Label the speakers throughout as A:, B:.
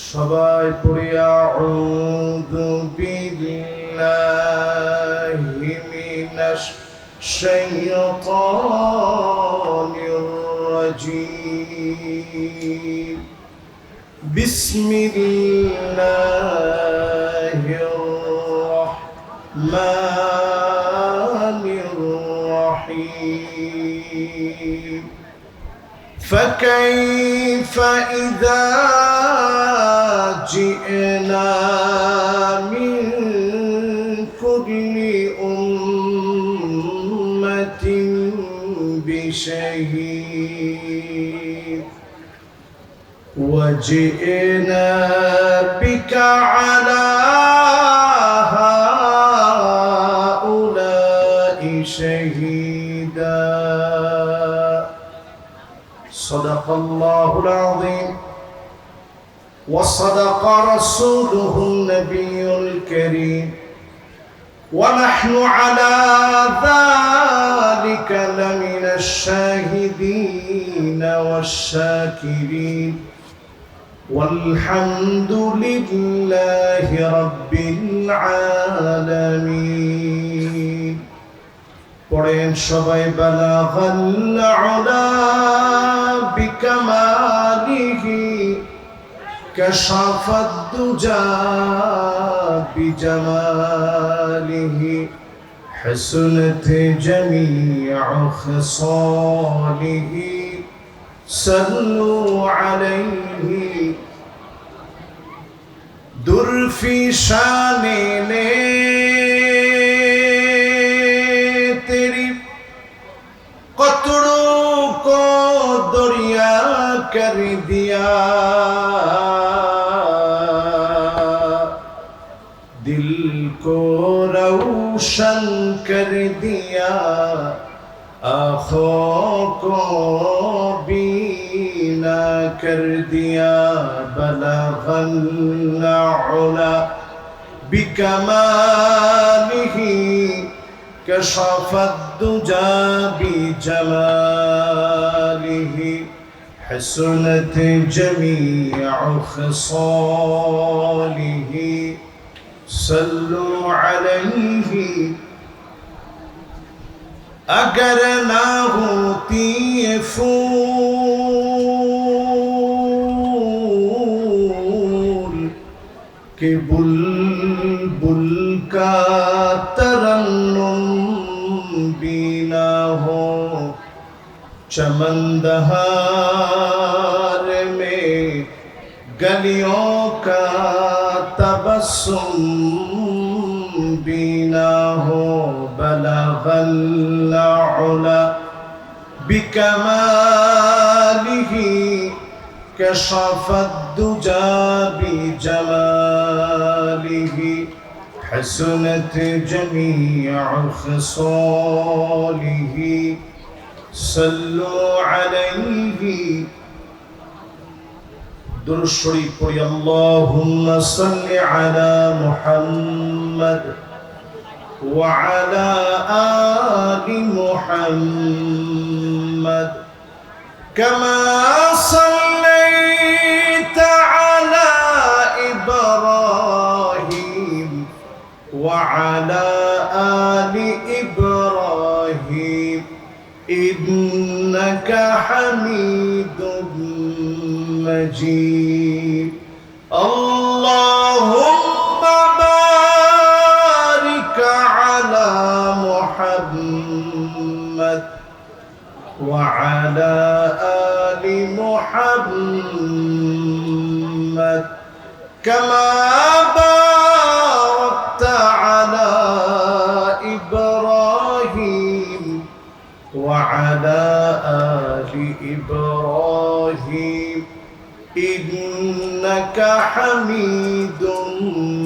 A: সবাই পড়ি আউযু বিল্লাহি মিনাশ শাইতানির রাজীম বিসমিল্লাহির রাহমানির রাহিম فكيف إذا جئنا من كل أمة بشهيد وجئنا بك على هؤلاء شهيدا صدق الله العظيم وصدق رسوله النبي الكريم ونحن على ذلك لمن الشاهدين والشاكرين والحمد لله رب العالمين পড়েন সবাই বালাগাল উলা বিকামালিহি কাশাফাদ দুজা বিজামালিহি হাসনাত জামিউ খিসালিহি সাল্লু আলাইহি দুরফি শানে নে कतरों को दरिया कर दिया दिल को रोशन कर दिया आँखों को बीना कर दिया बलगल उला बिकमालिही كشف الدجى بجماله حسنت جميع خصاله صلوا عليه اگر نہ ہوتی یہ پھول کہ بلبل کا ترنم بینا ہو چمن دہار میں گلیوں کا تبسم بینا ہو بلغ العلا بکمالہ کشف الدجى بجمالہ حسنت جميع خصاله صلوا عليه درود شریف پڑھی اللهم صل على محمد وعلى آل محمد كما صليت على إبراهيم وعلى آل إبراهيم إنك حميد مجيد اللهم بارك على محمد وعلى آل محمد كما باركت على إبراهيم وعلى آل إبراهيم إنك حميد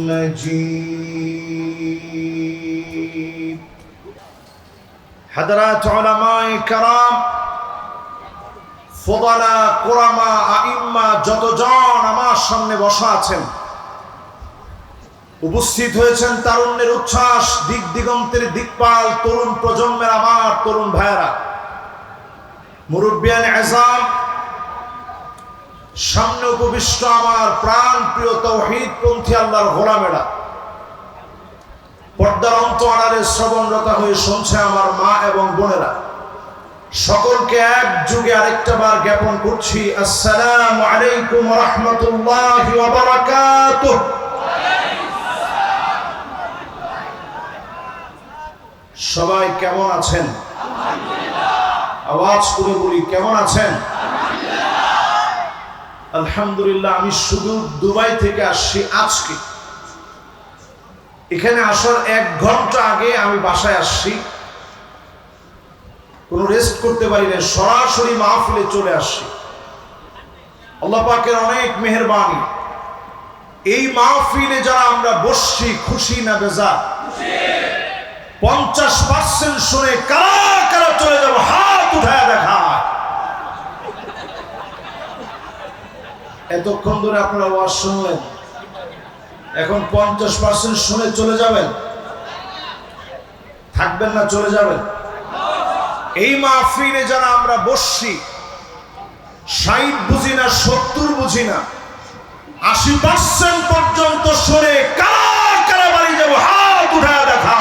A: مجيد حضرات علماء کرام ফুদালা কুরামা আইম্মা যতজন আমার সামনে বসা আছেন উপস্থিত হয়েছেন তারুণ্যের উচ্ছ্বাস দিক দিগন্তের দিকপাল তরুণ প্রজন্মের আমার তরুণ ভাইয়েরা মুরব্বিয়ান আযম সামনে উপবিষ্ট আমার প্রাণ প্রিয় তাওহীদ পন্থী আল্লাহর গোলামেরা, পর্দার অন্তরালে শ্রবণরতা হয়ে শুনছে আমার মা এবং বোনেরা, সকলকে এক যুগে আরেকটা বার জ্ঞাপন করছি, আসসালামু আলাইকুম ওয়া রাহমাতুল্লাহি ওয়া বারাকাতুহু। সবাই কেমন আছেন? আওয়াজ করে বলি, কেমন আছেন? আলহামদুলিল্লাহ। আমি শুধু দুবাই থেকে আসছি আজকে। এখানে আসার 1 ঘন্টা আগে আমি বাসায় আসছি, কোনো রেস্ট করতে পারি না, সরাসরি মাহফিলে চলে আসছি। আল্লাহ পাকের অনেক মেহেরবানি। এই মাহফিলে যারা আমরা বসছি, খুশি না বেজার? 50% শুনে কারা কারা চলে যাব, হাত উঠায় দেখা। এতক্ষণ ধরে আপনারা ওয়াজ শুনলেন, এখন 50% শুনে চলে যাবেন? থাকবেন না চলে যাবেন? এই মাহফিলে যারা আমরা বসছি, 60 বুঝি না, 70 বুঝি না, 80% পর্যন্ত শুনে কারা কারা বাড়ি যাব, হাত উঠায় দেখা।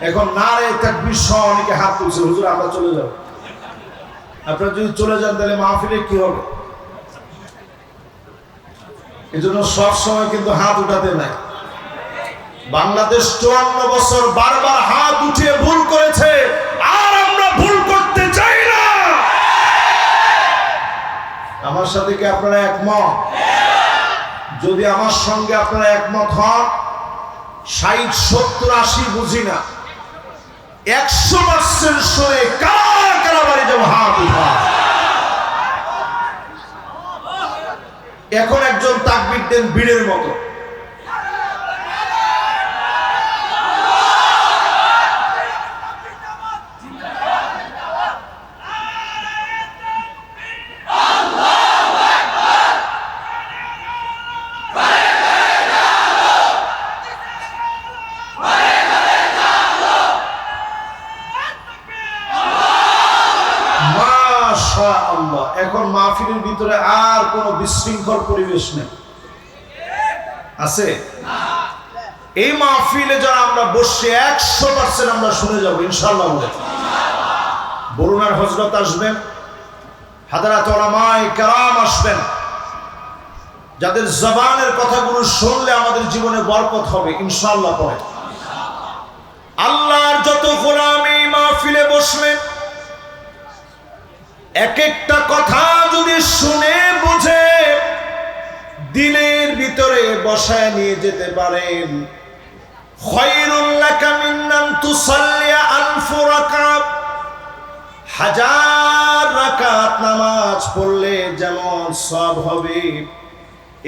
A: এখন নারে তাকবীর সহ অনেকে হাত তুলছে, হুজুর আমরা চলে যাব। আপনারা যদি চলে যান তাহলে মাহফিলে কি হবে? এজন্য সব সময় কিন্তু হাত উঠাতে নাই। বাংলাদেশ 54 বছর বারবার হাত উঠিয়ে ভুল করেছে, আর আমরা ভুল করতে চাই না। আমার সাথে কি আপনারা একমত? যদি আমার সঙ্গে আপনারা একমত হন, 60, 70, 80 বুঝি না, 100% শুনে কারা কারা বাড়ি যাব, হাত উঠা। এখন একজন তাকবীর দেন বীরের মতো। এখন মাহফিলের ভিতরে আর কোন বিশৃঙ্খল পরিবেশ নেই, আছে? এই মাহফিলে যারা আমরা বসে 100% আমরা শুনে যাব ইনশাআল্লাহ। বরুণার হযরত আসবেন, হাদারাত উলামায়ে কেরাম আসবেন, যাদের জবানের কথাগুলো শুনলে আমাদের জীবনে বরকত হবে ইনশাআল্লাহ। পরে আল্লাহর যত গোলাম এই মাহফিলে বসবেন, এক একটা কথা যদি শুনে বুঝে দিলের ভিতরে বসায় নিয়ে যেতে পারেন, খায়রুল লাকা মিন আন তুসাল্লি আলফ রাকাত। 1000 রাকাত নামাজ পড়লে যেমন সওয়াব হবে,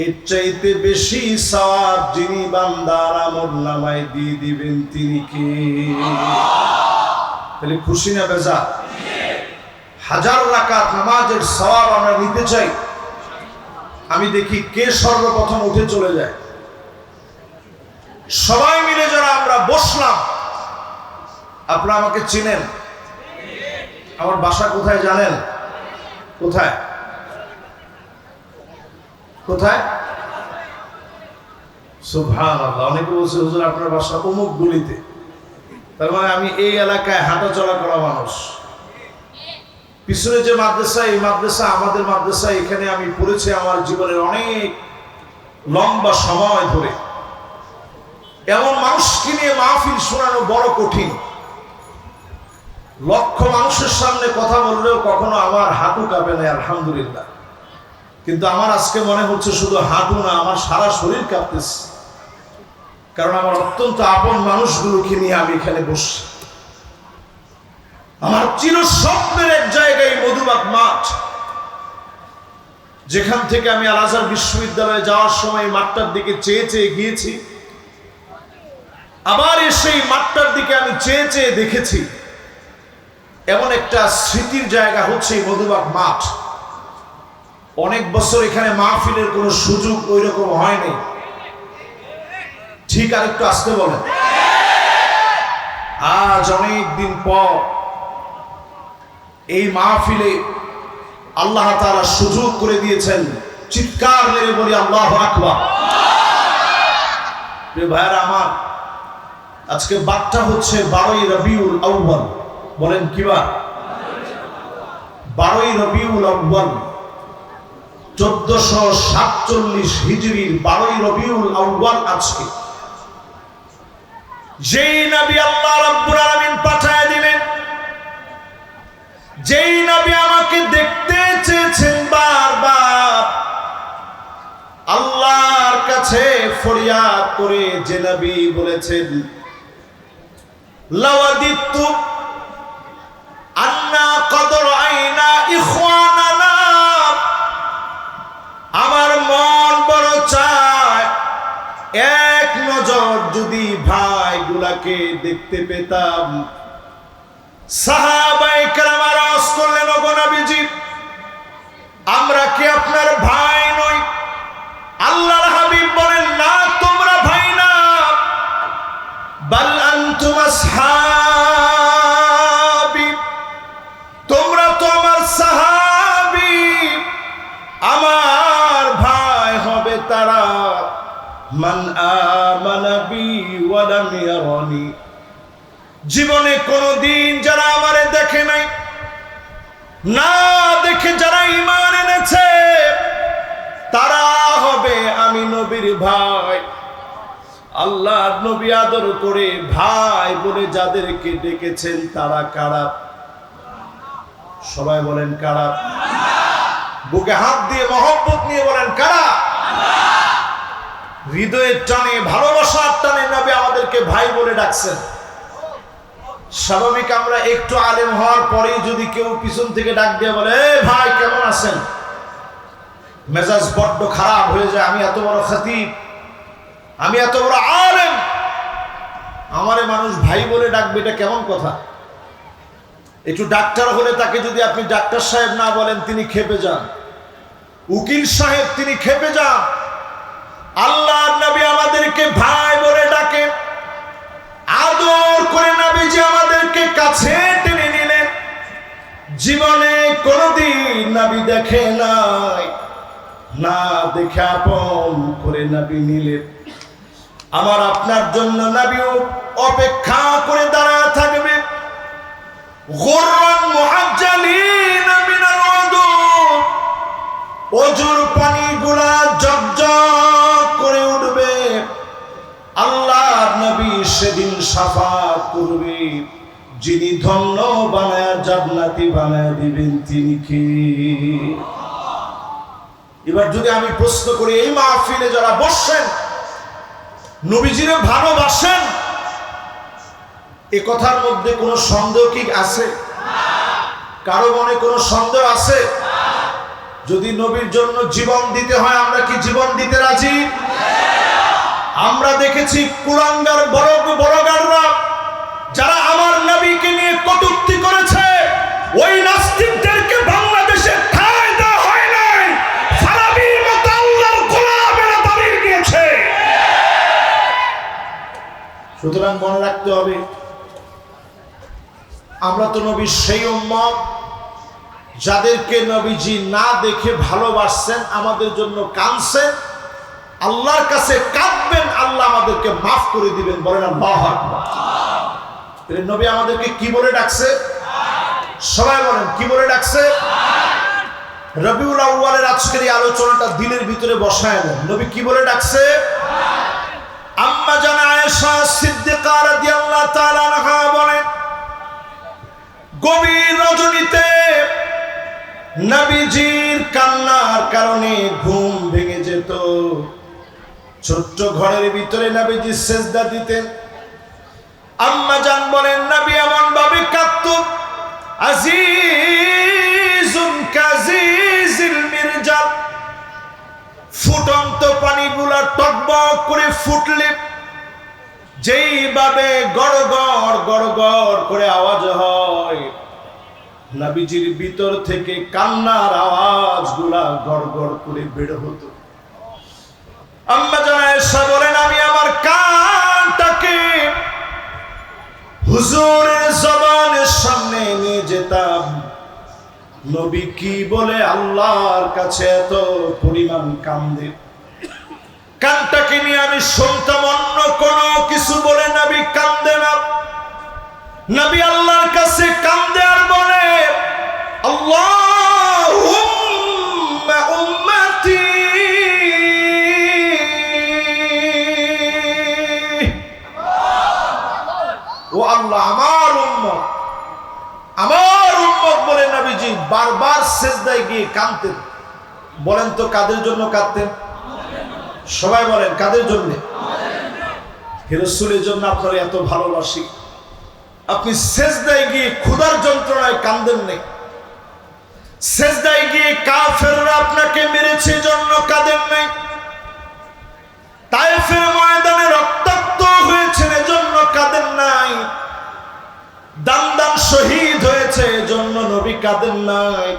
A: এর চাইতে বেশি সওয়াব যিনি বান্দার আমলনামায় দিয়ে দিবেন তিনি কে? তাহলে খুশি না বেজার? 1000 রাকাত নামাজের সওয়াব আমরা নিতে চাই। আমি দেখি কে সর্বপ্রথম উঠে চলে যায়। সবাই মিলে যারা আমরা বসলাম, আপনারা আমাকে চিনেন। আমার বাসা কোথায় জানেন? কোথায় কোথায়? সুবহানাল্লাহ। অনেকে বলছে হুজুর আপনার বাসা অমুক গলিতে। তার মানে আমি এই এলাকায় হাঁটা চলা করা মানুষ। পিছনে যে মাদ্রাসা, এই মাদ্রাসা আমাদের মাদ্রাসা, এখানে আমি পড়েছি আমার জীবনের অনেক লম্বা সময় ধরে। এমন মানুষকে নিয়ে মাহফিল শোনানো বড় কঠিন। লক্ষ মানুষের সামনে কথা বললেও কখনো আমার হাঁটু কাঁপে না, আলহামদুলিল্লাহ। কিন্তু আমার আজকে মনে হচ্ছে শুধু হাঁটু না, আমার সারা শরীর কাঁপতেছে, কারণ আমার অত্যন্ত আপন মানুষগুলোকে নিয়ে আমি এখানে বসছি। আমার চির স্বপ্নের এক জায়গায় মধুবাগ মাঠ, যেখান থেকে আমি আল আজহার বিশ্ববিদ্যালয়ে যাওয়ার সময় মাঠটার দিকে চেয়ে চেয়ে গিয়েছি, আবার এসে এই মাঠটার দিকে আমি চেয়ে চেয়ে দেখেছি। এমন একটা স্মৃতির জায়গা হচ্ছে এই মধুবাগ মাঠ। অনেক বছর এখানে মাহফিলের কোনো সুযোগ ওই রকম হয়নি। ঠিক আরেকটু আসতে বলেন। আজ অনেক দিন পর এই মাহফিলে আল্লাহ তাআলা সুযোগ করে দিয়েছেন চিৎকার মেরে বলি আল্লাহু আকবার। প্রিয় ভাইরা আমার, আজকে বারটা হচ্ছে 12ই রবিউল আউয়াল। বলেন কি বার? 12ই রবিউল আউয়াল 1447 হিজরির 12ই রবিউল আউয়াল। আজকে যেই নবী আল্লাহ রাব্বুল আলামিন পাঠায় দিলেন, যেই নবী আমাকে দেখতে চেয়েছেন বারবার, আল্লাহর কাছে ফরিয়াদ করে যে নবী বলেছেন লাওয়াদিতু আন্না কদ রাআইনা ইখওয়ানানা, আমার মন বড় চায় এক নজর যদি ভাইগুলাকে দেখতে পেতাম। সাহাবায়ে কেরাম আরজ করলেন, ওগো নবীজি, আমরা কি আপনার ভাই নই? আল্লাহর হাবিব বলেন, না, তোমরা ভাই না, বাল আনতুম আসহাবি, তোমরা তো আমার সাহাবী। আমার ভাই হবে তারা মান আমানা বি ওয়া লাম ইয়ারানি, জীবনে কোনদিন যারা আমারে দেখে নাই, না দেখে যারা ঈমান এনেছে, তারা হবে আমি নবীর ভাই। আল্লাহর নবী আদর করে ভাই বলে যাদেরকে ডেকেছেন তারা কারা? সবাই বলেন কারা? বুকে হাত দিয়ে মহব্বত নিয়ে বলেন কারা? হৃদয়ের টানে, ভালোবাসার টানে নবী আমাদেরকে ভাই বলে ডাকছেন। স্বাভাবিক আমরা একটু আলেম হওয়ার পরেই যদি কেউ পিছন থেকে ডাক দিয়ে বলে, এ ভাই কেমন আছেন, মেজাজ বড্ড খারাপ হয়ে যায়। আমি এত বড় খতিব, আমি এত বড় আলেম, আমারে মানুষ ভাই বলে ডাকবে, এটা কেমন কথা? একটু ডাক্তার হলে তাকে যদি আপনি ডাক্তার সাহেব না বলেন, তিনি খেপে যান। উকিল সাহেব, তিনি খেপে যান। আল্লাহর নবী আমাদেরকে ভাই বলে ডাকে, আদর করে নবীজি আমাদেরকে কাছে টেনে নিলেন। জীবনে কোনদিন নবী দেখে নাই, না দেখে আপন করে নবী নিলেন। আমার আপনার জন্য নবীও অপেক্ষা করে দাঁড়ায় থাকবে। গুররান মুআজ্জালিন মিনাল ওযু, ওযুর পানিগুলা জগজগ করে উঠবে। আল্লাহর নবী সেদিন শাফাত করবে। যিনি ধন্য বানায় জান্নাতি বানায় দিবেন তিনি কে? এবার যদি আমি প্রশ্ন করি, এই মাহফিলে যারা বসছেন নবীজিরে ভালোবাসেন, এ কথার মধ্যে কোনো সন্দেহ কি আছে? কারো মনে কোনো সন্দেহ আছে? যদি নবীর জন্য জীবন দিতে হয়, আমরা কি জীবন দিতে রাজি? আমরা দেখেছি কুলাঙ্গার বড়গাররা যারা আমার নবীকে নিয়ে কটূক্তি করেছে, ওই নাস্তিকদেরকে বাংলাদেশে ঠাঁই দেওয়া হয় নাই, ফারাবীর মতো আল্লাহর গোলামেরা দাঁড়িয়ে গিয়েছে। সুতরাং মনে রাখতে হবে, আমরা তো নবীর সেই উম্মত যাদেরকে নবীজি না দেখে ভালোবাসছেন, আমাদের জন্য কাঁদছেন, আল্লাহর কাছে কাঁদবেন, আল্লাহ আমাদেরকে মাফ করে দিবেন। বলেন আল্লাহু আকবার। নবী আমাদেরকে কি বলে ডাকছে? সবাই বলেন কি বলে ডাকছে? রবিউল আউয়ালের আজকের এই আলোচনাটা দিলের ভিতরে বসায় নেন। নবী কি বলে ডাকছে? আম্মা জান আয়েশা সিদ্দিকা রাদিয়াল্লাহু তাআলা আনহা বলেন, গভীর রজনীতে নবীজির কান্নার কারণে ঘুম ভেঙে যেত। ছোট্ট ঘরের ভিতরে নবীজি সেজদা দিতেন। আম্মা জান বলেন, নবী এমন ভাবে কাঁদতো, আজিজুন কাজিজিল মিরজাল, ফুটন্ত পানিগুলা টকবক করে ফুটলে যেইভাবে গড়গড় গড়গড় করে আওয়াজ হয়, নবীজির ভিতর থেকে কান্নার আওয়াজগুলা গড়গড় করে বের হতো। আম্মা জান আয়েশা বলেন, আমি আমার কানটাকে হুজুরের জবানের সামনে নিয়ে যেতাম, নবী কি বলে আল্লাহর কাছে এত পরিমাণ কান্দে, কানটাকে নিয়ে আমি শুনতাম অন্য কোনো কিছু বলে নবী কান্দে না। নবী আল্লাহর কাছে কান্দে আর বলে আল্লাহুম্মা উম্মতি, ও আল্লাহ আমার উম্মত, আমার উম্মত বলে নবীজি বারবার সিজদায় গিয়ে কাঁদতেন। বলেন তো কাদের জন্য কাঁদতেন? সবাই বলেন কাদের জন্য? হে রাসূলের জন্য আপনারা এত ভালোবাসি, আপনি সিজদায় গিয়ে ক্ষুধার যন্ত্রণায় কাঁদেন না, সিজদায় গিয়ে কাফেররা আপনাকে মেরেছে জন্য কাঁদেন নাই, তায়েফের ময়দানে রক্তাক্ত হয়েছেন এজন্য কাঁদেন নাই, দান দান শহীদ হয়েছে এজন্য নবী কাঁদেন নাই।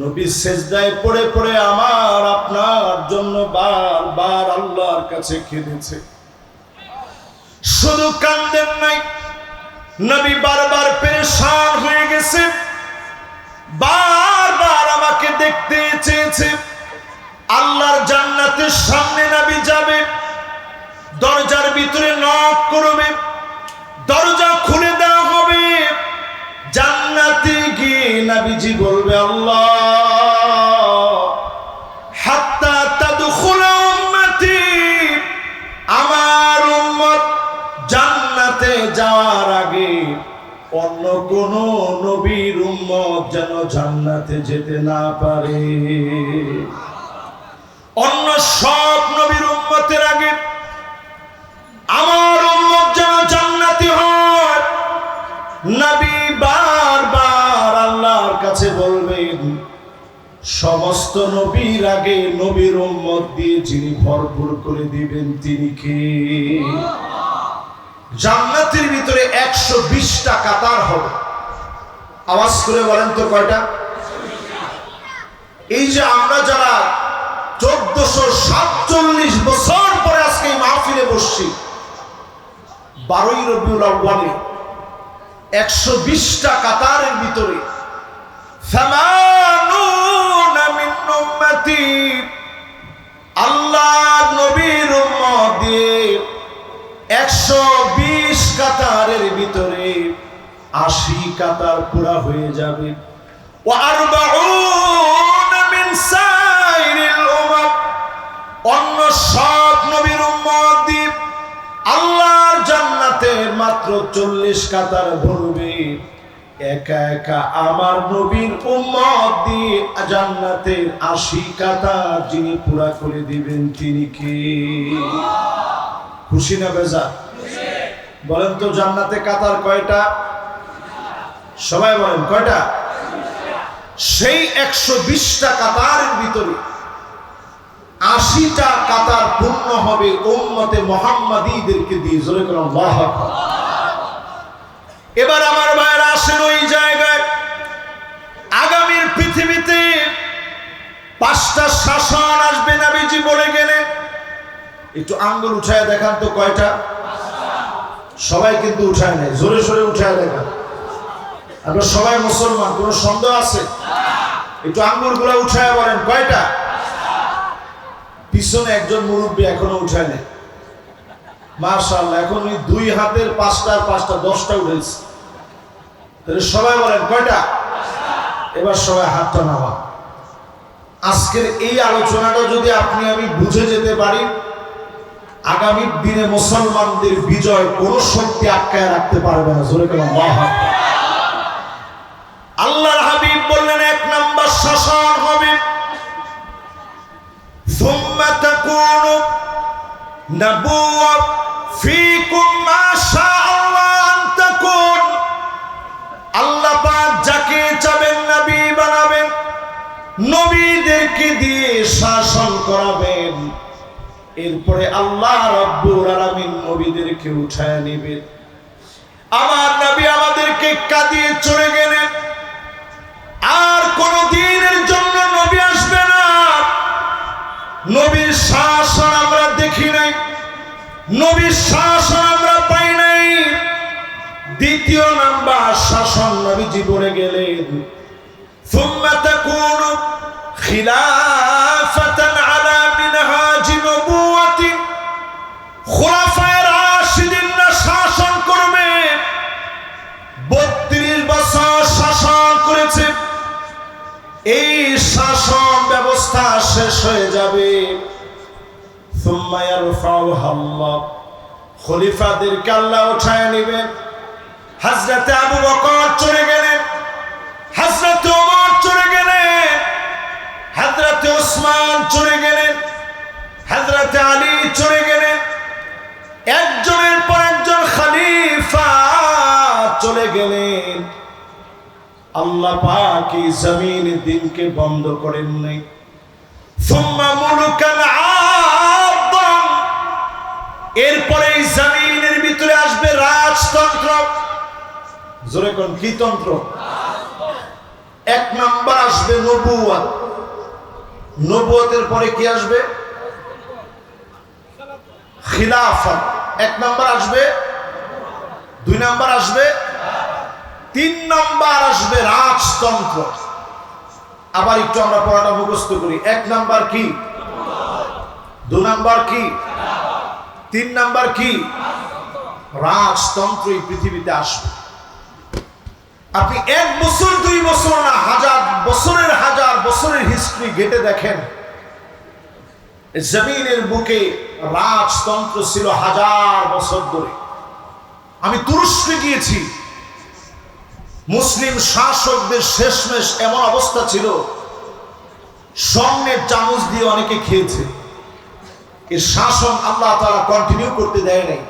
A: নবী সিজদায় পড়ে পড়ে আমার আপনার জন্য বারবার আল্লাহর কাছে কেঁদেছে, শুধু কাঁদেন নাই, নবী বারবার পেরেশান হয়ে গেছে, বারবার আমাকে দেখতে চেয়েছে। আল্লাহর জান্নাতের সামনে নবী যাবে, দরজার ভিতরে নক করবে, দরজা খুলে দেওয়া হবে, জান্নাতে গিয়ে নবীজি বলবে আল্লাহ হাত্তা তাদখুল উম্মতি, আমার উম্মত জান্নাতে যাওয়ার আগে অন্য কোন নবীর উম্মত যেন জান্নাতে যেতে না পারে। অন্য সব নবীর উম্মতের আগে আমার উম্মত যেন জান্নাতি হয়। নবী বারবার আল্লাহর কাছে বলবেন, সমস্ত নবীর আগে নবীর উম্মত দিয়ে যিনি ভরপুর করে দিবেন তিনি কে? জান্নাতের ভিতরে 120টা কাতার হবে। আওয়াজ করে বলেন তো কয়টা? এই যে আমরা যারা 1447 বছর পরে আজকে এই মাহফিলে বসছি, 12ই রবিউল আউয়ালে 120টা কাতারের ভিতরে সামানুনা মিন উম্মতি, আল্লাহ নবীর উম্মত দিয়ে 120 কাতারের ভিতরে 80 কাতার পুরা হয়ে যাবে। ওয়া আরবাউনা মিন সাইরিল উমাম, অন্য সব নবীর উম্মত দিয়ে আল্লাহর জান্নাতের মাত্র 40 কাতার ভরবে। একা একা আমার নবীর উম্মত দিয়ে জান্নাতের 80 কাতার যিনি পুরা করে দিবেন তিনি কে? খুশি না বেজার? বলেন তো জান্নাতে কাতার কয়টা? সবাই বলেন কয়টা? সেই 120টা কাতারের ভিতরে 80টা কাতার পূর্ণ হবে উম্মতে মুহাম্মাদীদেরকে দিয়ে। জোরে করে আল্লাহু আকবার। এবার আমার ভাইরা আসেন ওই জায়গায়, আগামীর পৃথিবীতে 5টা শাসন আসবে নবীজি বলে গেলেন। একটু আঙ্গুল উঠায় দেখান তো কয়টা? সবাই কিন্তু উঠায় নাই, জোরে সোরে উঠায় দেখান। আমরা সবাই মুসলমান, কোনো সন্দেহ আছে? একটু আঙ্গুলগুলো উঠায় বলেন কয়টা? পিছনে একজন মুরব্বী এখনো উঠায় নাই, মাশাআল্লাহ, এখন ওই 2 হাতের 5টার 5টা 10টা উঠেছে। তাহলে সবাই বলেন কয়টা? এবার সবাই হাতটা নামা। আজকের এই আলোচনাটা যদি আপনি আমি বুঝে যেতে পারি, আগামী দিনে মুসলমানদের বিজয় কোন শক্তি আটকায় রাখতে পারবে না। জোরে করে আল্লাহু আকবার। আল্লাহর হাবিব বললেন 1 নাম্বার শাসন হবে সুম্মা তাকুনু নাবুওয়া ফীকুম মা শাআল্লাহ আন তাকুন, আল্লাহ পাক যাকে চাবেন নবী বানাবেন, নবীদেরকে দিয়ে শাসন করাবেন। এরপরে আল্লাহ রাব্বুল আলামিন নবীদেরকে উঠায় নেবেন। আমার নবী আমাদেরকে কাঁদিয়ে চলে গেলেন, আর কোন দিনের জন্য নবী আসবে না। নবীর শাসন আমরা দেখি নাই, নবীর শাসন আমরা পাই নাই। দ্বিতীয় নাম্বার শাসন নবীজি বলে গেলেন তাকুনু খিলাফাতান আলা মিনহাজি নবুওয়াতি খুলাফায়ে রাশিদিনরা শাসন করবে 32 বছর শাসন করেছে এই শাসন ব্যবস্থা শেষ হয়ে যাবে সুম্মা ইয়ারফাউহা আল্লাহ খলিফাদেরকে আল্লাহ উঠায় নেবেন হযরত আবু বকর চলে গেলেন হযরত ওমর চলে গেলেন হযরত ওসমান চলে গেলেন হযরত আলী চলে গেলেন একজনের পর একজন খলিফা চলে গেলেন আল্লাহ পাক এই জমিনে দিনকে বন্ধ করেন নাই সুম্মা মুলুকান আদাম এরপরে এই জমিনের ভিতরে আসবে রাজতন্ত্র জোরে কোন কি তন্ত্র এক নাম্বার আসবে নবুয়ত নবুয়তের পরে কি আসবে খিলাফত এক নাম্বার আসবে দুই নাম্বার আসবে তিন নাম্বার আসবে রাজতন্ত্র আবার একটু আমরা পড়াটা মুখস্থ করি এক নাম্বার কি দুই নাম্বার কি তিন নাম্বার কি রাজতন্ত্র এই পৃথিবীতে আসবে আপনি এক বছর দুই বছর না হাজার বছরের হিস্ট্রি ঘেটে দেখেন জমিনের বুকে রাজতন্ত্র ছিল হাজার বছর ধরে আমি তুরস্কে গিয়েছি মুসলিম শাসকদের শেষমেশ এমন অবস্থা ছিল স্বর্ণের চামচ দিয়ে অনেকে খেয়েছে এই শাসন আল্লাহ তাআলা কন্টিনিউ করতে দেয় নাই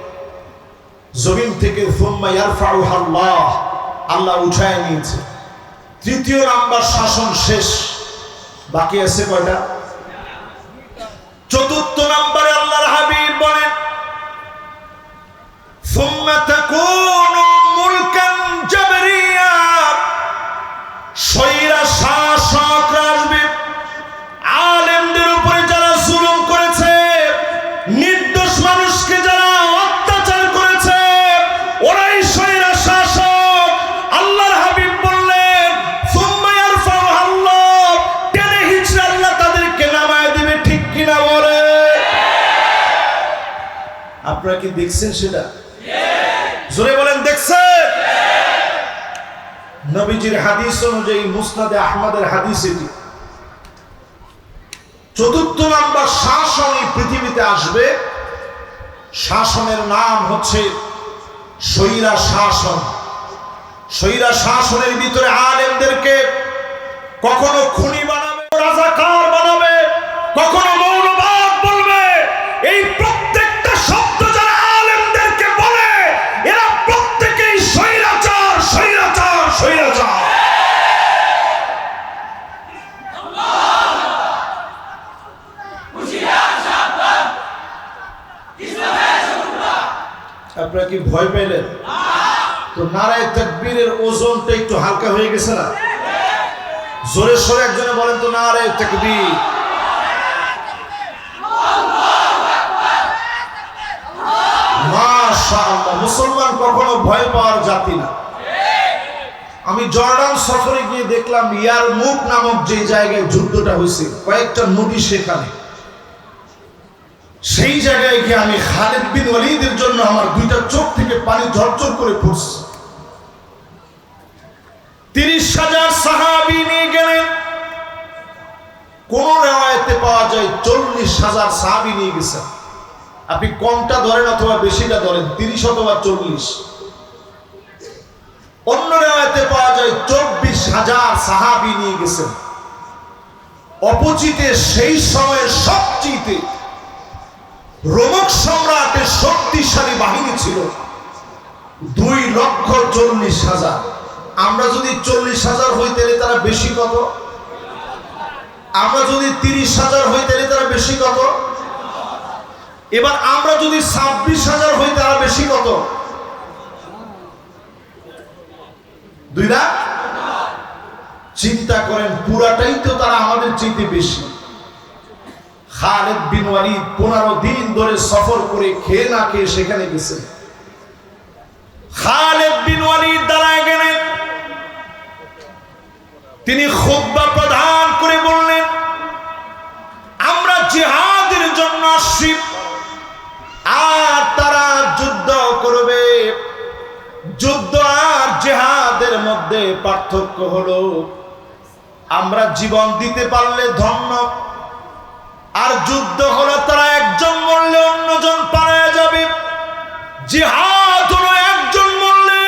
A: জমিন থেকে সুম্মা ইয়ারফাউহা আল্লাহ আল্লাহ উঠায় নিয়েছে তৃতীয় নাম্বার শাসন শেষ বাকি আছে কয়টা চতুর্থ নম্বরে আল্লাহর হাবিব বলেন সুম্মা তাকুনু মুলকান জাবরিয়া স্বৈরা শাসক আসবে আলেমদের উপরে যারা জুলুম করেছে নির্দোষ মানুষকে যারা অত্যাচার করেছে ওরাই স্বৈরা শাসক আল্লাহর হাবিব বললেন সুম্মা ইয়ারফাউহা আল্লাহ টেনে হিচড়ে আল্লাহ তাদেরকে নামায় দিবে ঠিক কিনা বলে আপনারা কি দেখছেন সেটা জোরে বলেন দেখছেন নবীজির হাদিস অনুযায়ী মুসনাদে আহমদের হাদিস এটি চতুর্থ নাম্বার শাসন এই পৃথিবীতে আসবে শাসনের নাম হচ্ছে স্বৈরা শাসন স্বৈরা শাসনের ভিতরে আলেমদেরকে কখনো খুনি বানাবে রাজাকার বানাবে কখনো মৌলবাদ বলবে এই প্রত্যেকটা শব্দ যারা আলেমদেরকে বলে এরা প্রত্যেকেই স্বৈরাচার স্বৈরাচার স্বৈরাচার আপনারা কি ভয় পেলেন তো নারায়ে তাকবীরের ওজনটা একটু হালকা হয়ে গেছে না জোরে সোরে একজনে বলেন তো নারায়ে তাকবীর মাশাআল্লাহ মুসলমান কখনো ভয় পাওয়ার জাতি না আমি জর্ডান সফরে গিয়ে দেখলাম ইয়ারমুক নামক যে জায়গায় যুদ্ধটা হয়েছে কয়েকটা নদী সেখানে সেই জায়গায় গিয়ে আমি খালিদ বিন ওয়ালিদের জন্য আমার দুইটা চোখ থেকে পানি ঝরঝর করে পড়ছে 30,000 সাহাবী নিয়ে গেলেন কোন রিওয়ায়াতে পাওয়া যায় 40,000 সাহাবী নিয়ে গেছেন আপনি কমটা ধরেন অথবা বেশিটা ধরেন 30 অথবা 40 অন্য রিওয়ায়াতে পাওয়া যায় 24,000 সাহাবী নিয়ে গেছেন অপোজিটে সেই সময়ের সবচেয়ে রোমক সম্রাটের শক্তিশালী বাহিনী ছিল 2,40,000 আমরা যদি 40,000 হই তাহলে তারা বেশি কত আমরা যদি 30,000 হই তাহলে তারা বেশি কত এবার আমরা যদি 26,000 হই তারা বেশি কত 2 লাখ চিন্তা করেন পুরাটাই তো তারা আমাদের চাইতে বেশি খালিদ বিন ওয়ালিদ 15 দিন ধরে সফর করে খেয়ে না খেয়ে সেখানে গেছেন খালিদ বিন ওয়ালিদ দাঁড়ায় গেলেন তিনি খুতবা প্রদান করে বললেন, আমরা জিহাদের জন্য আসছি, আর তারা যুদ্ধ করবে। যুদ্ধ আর জিহাদের মধ্যে পার্থক্য হলো, আমরা জীবন দিতে পারলে ধন্য, আর যুদ্ধ হলো তারা একজন মরলে অন্যজন পালিয়ে যাবে। জিহাদ হলো একজন মরলে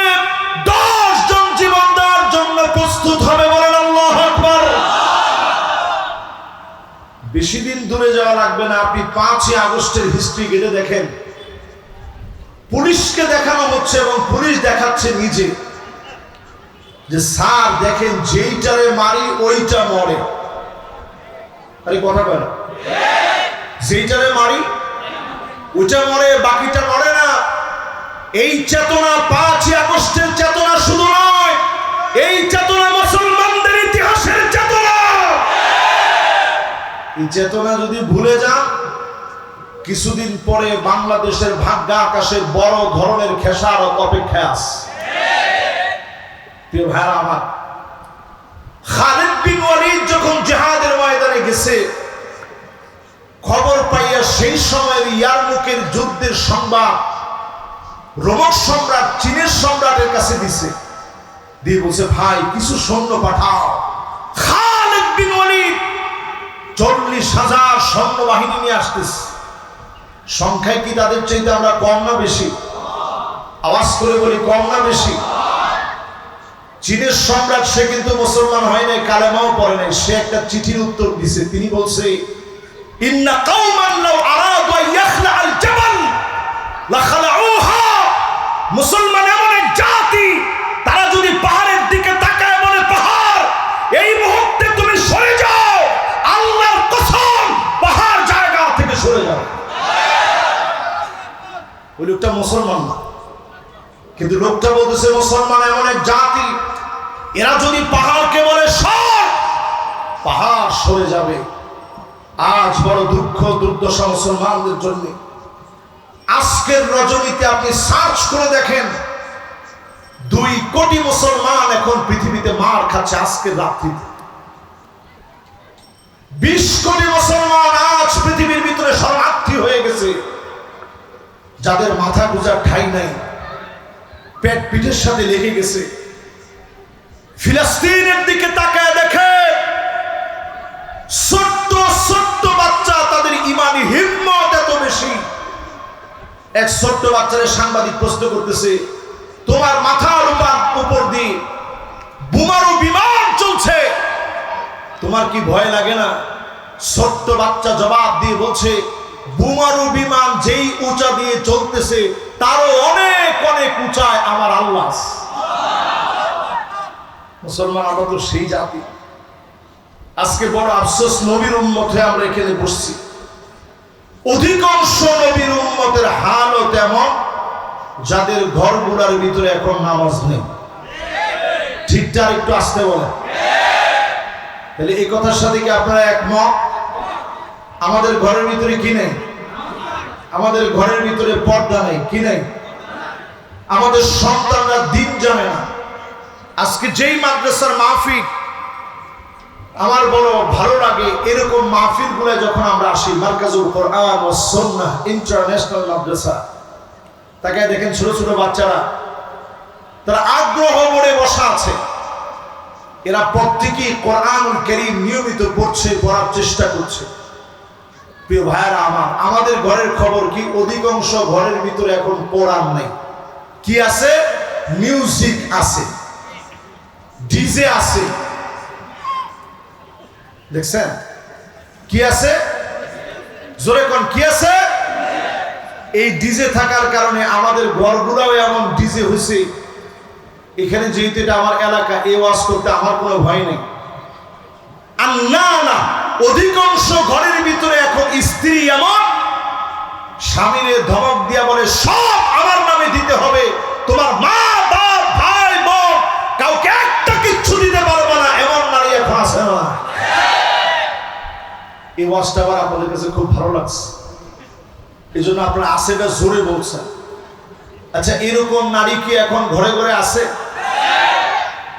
A: 10 জন জীবন দেওয়ার জন্য প্রস্তুত হবে। বলেন আল্লাহু আকবার। বেশি দিন দূরে যাওয়া লাগবে না, আপনি 5ই আগস্টের হিস্ট্রি ঘেটে দেখেন। পুলিশকে দেখানো হচ্ছে এবং পুলিশ দেখাচ্ছে নিজে যে স্যার দেখেন, যেইটারে মারি ওইটা মরে। আরে কথা বলে, যেইটারে মারি ওইটা মরে, বাকিটা মরে না। এই চেতনা 5ই আগস্টের চেতনা শুধু নয়, এই চেতনা মুসলমানদের ইতিহাসের চেতনা। এই চেতনা যদি ভুলে যান, কিছুদিন পরে বাংলাদেশের ভাগ্য আকাশে বড় ধরনের খেসারত অপেক্ষায় আছে। প্রিয় ভাইরা আমার, খালিদ বিন ওয়ালিদ যখন জিহাদের ময়দানে গেছে, খবর পাইয়া সেই সময়ের ইয়ারমুকের যুদ্ধের সংবাদ রোমক সম্রাট, চীনের সম্রাটের কাছে দিছে। দিয়ে বলছে, ভাই কিছু সৈন্য পাঠাও। খালিদ বিন ওয়ালিদ 40,000 সৈন্যবাহিনী নিয়ে আসতেছে। সংখ্যায় কি তাদের চাইতে আমরা কম না বেশি? আওয়াজ করে বলি, কম না বেশি? চীনের সম্রাট সে কিন্তু মুসলমান হয় নাই, কালেমাও পড়ে নাই। সে একটা চিঠির উত্তর দিছে। তিনি বলছে, ইন্না কওমান লাউ আরাদু ইয়াখলা আল জাবাল লাখালাউহা। মুসলমান এমন এক জাতি, তারা যদি পাহাড়ের দিকে তাকায় বলে, পাহাড় এই মুহূর্তে তুমি সরে যাও, আল্লাহর কসম পাহাড় জায়গা থেকে সরে যাও। ওই লোকটা মুসলমান না, কিন্তু লোকটা বলতেছে মুসলমান এমন এক জাতি, এরা যদি পাহাড়কে বলে সর, পাহাড় সরে যাবে। আজ বড় দুঃখ দুর্দশা মুসলমানদের জন্য। আজকের রজনীতে আপনি সার্চ করে দেখেন, 2 কোটি মুসলমান এখন পৃথিবীতে মার খাচ্ছে আজকের রাত্রিতে। 20 কোটি মুসলমান আজ পৃথিবীর ভিতরে শরণার্থী হয়ে গেছে, যাদের মাথা গুজার ঠাঁই নাই, পেট পিঠের সাথে লেগে গেছে। ফিলিস্তিনের দিকে তাকায় দেখে, ছোট্ট ছোট্ট বাচ্চা, তাদের ইমানি হিম্মত এত বেশি। এক ছোট্ট বাচ্চারে সাংবাদিক প্রশ্ন করতেছে, তোমার মাথার উপর দিয়ে বোমারু বিমান চলছে, তোমার কি ভয় লাগে না? ছোট্ট বাচ্চা জবাব দিয়ে বলছে, বোমারু বিমান যেই উঁচা দিয়ে চলতেছে, তারও অনেক অনেক উঁচায় আমার আল্লাহ। মুসলমান আমরা তো সেই জাতি। আজকে বড় আফসোস, নবীর উম্মত হয়ে আমরা এখানে বসছি। অধিকাংশ নবীর উম্মতের হালও তেমন, যাদের ঘরগুলোর ভিতরে এখন নামাজ নেই। ঠিকঠাক একটু আসতে বলে। তাহলে এই কথার সাথে কি আপনারা একমত? আমাদের ঘরের ভিতরে কি নেই? আমাদের ঘরের ভিতরে পর্দা নেই, কি নেই? আমাদের সন্তানরা দিন জানে না। আজকে যেই মাদ্রাসার মাহফিল, আমার বড় ভালো লাগে, এরকম মাহফিল গুলো যখন আমরা আসি, মার্কাজুল কোরআন ও সুন্নাহ ইন্টারন্যাশনাল মাদ্রাসা, তাকে দেখেন ছোট ছোট বাচ্চারা, তারা আগ্রহ ভরে বসা আছে। এরা প্রত্যেকেই কোরআনুল কারীম নিয়মিত পড়ছে, পড়ার চেষ্টা করছে। প্রিয় ভাইরা আমার, আমাদের ঘরের খবর কি? অধিকাংশ ঘরের ভিতরে এখন কোরআন নেই। কি আছে? মিউজিক আছে, ডিজে আছে। দেখছেন কি আছে? জোরে কোন কি আছে? এই ডিজে থাকার কারণে আমাদের ঘরগুলোও এমন ডিজে হয়েছে। এখানে যেহেতু এটা আমার এলাকা, এই ওয়াজ করতে আমার কোনো ভয় নেই। আর না না, অধিকাংশ ঘরের ভিতরে এখন স্ত্রী এমন, স্বামীরে ধমক দিয়া বলে, সব আমার নামে দিতে হবে, তোমার মা বাপ ভাই বোন কাউকে একটা কিচ্ছু দিতে পারবে না, এমন নারী এখন আছে না? এই ওয়াজটা আবার আপনাদের কাছে খুব ভালো লাগছে, এই জন্য আপনারা আসেটা জোরে বলছেন। আচ্ছা, এরকম নারী কি এখন ঘরে ঘরে আছে?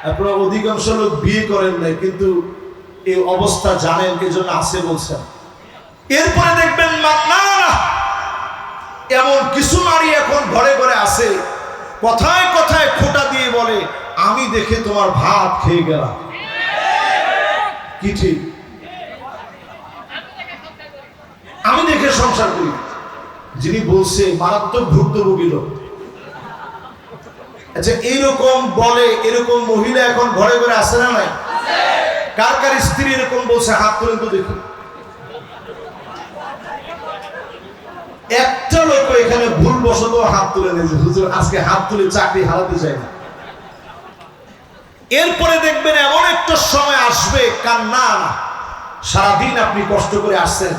A: আপনারা অধিকাংশ লোক বিয়ে করেন নাই, কিন্তু এই অবস্থা জানেন, এই জন্য আছে বলছেন। এরপরে দেখবেন না, এমন কিছু নারী এখন ঘরে ঘরে আছে, কথায় কথায় খোঁটা দিয়ে বলে, আমি দেখে তোমার ভাত খেয়ে গেলাম। কি ঠিক? আমি দেখে সংসার করি। যিনি বলছে মারাত্মক ভুক্তভোগী লোক। আচ্ছা, এইরকম বলে, এরকম মহিলা এখন ঘরে ঘরে আসে না নাই? কার কার স্ত্রী এরকম বলছে? হাত তুলে তো দেখুন। একটা লোক এখানে ভুলবশত হাত তুলে নিয়েছে, হুজুর আজকে হাত তুলে চাকরি হারাতে চাই না। এরপরে দেখবেন এমন একটা সময় আসবে, কান্না, সারাদিন আপনি কষ্ট করে আসছেন,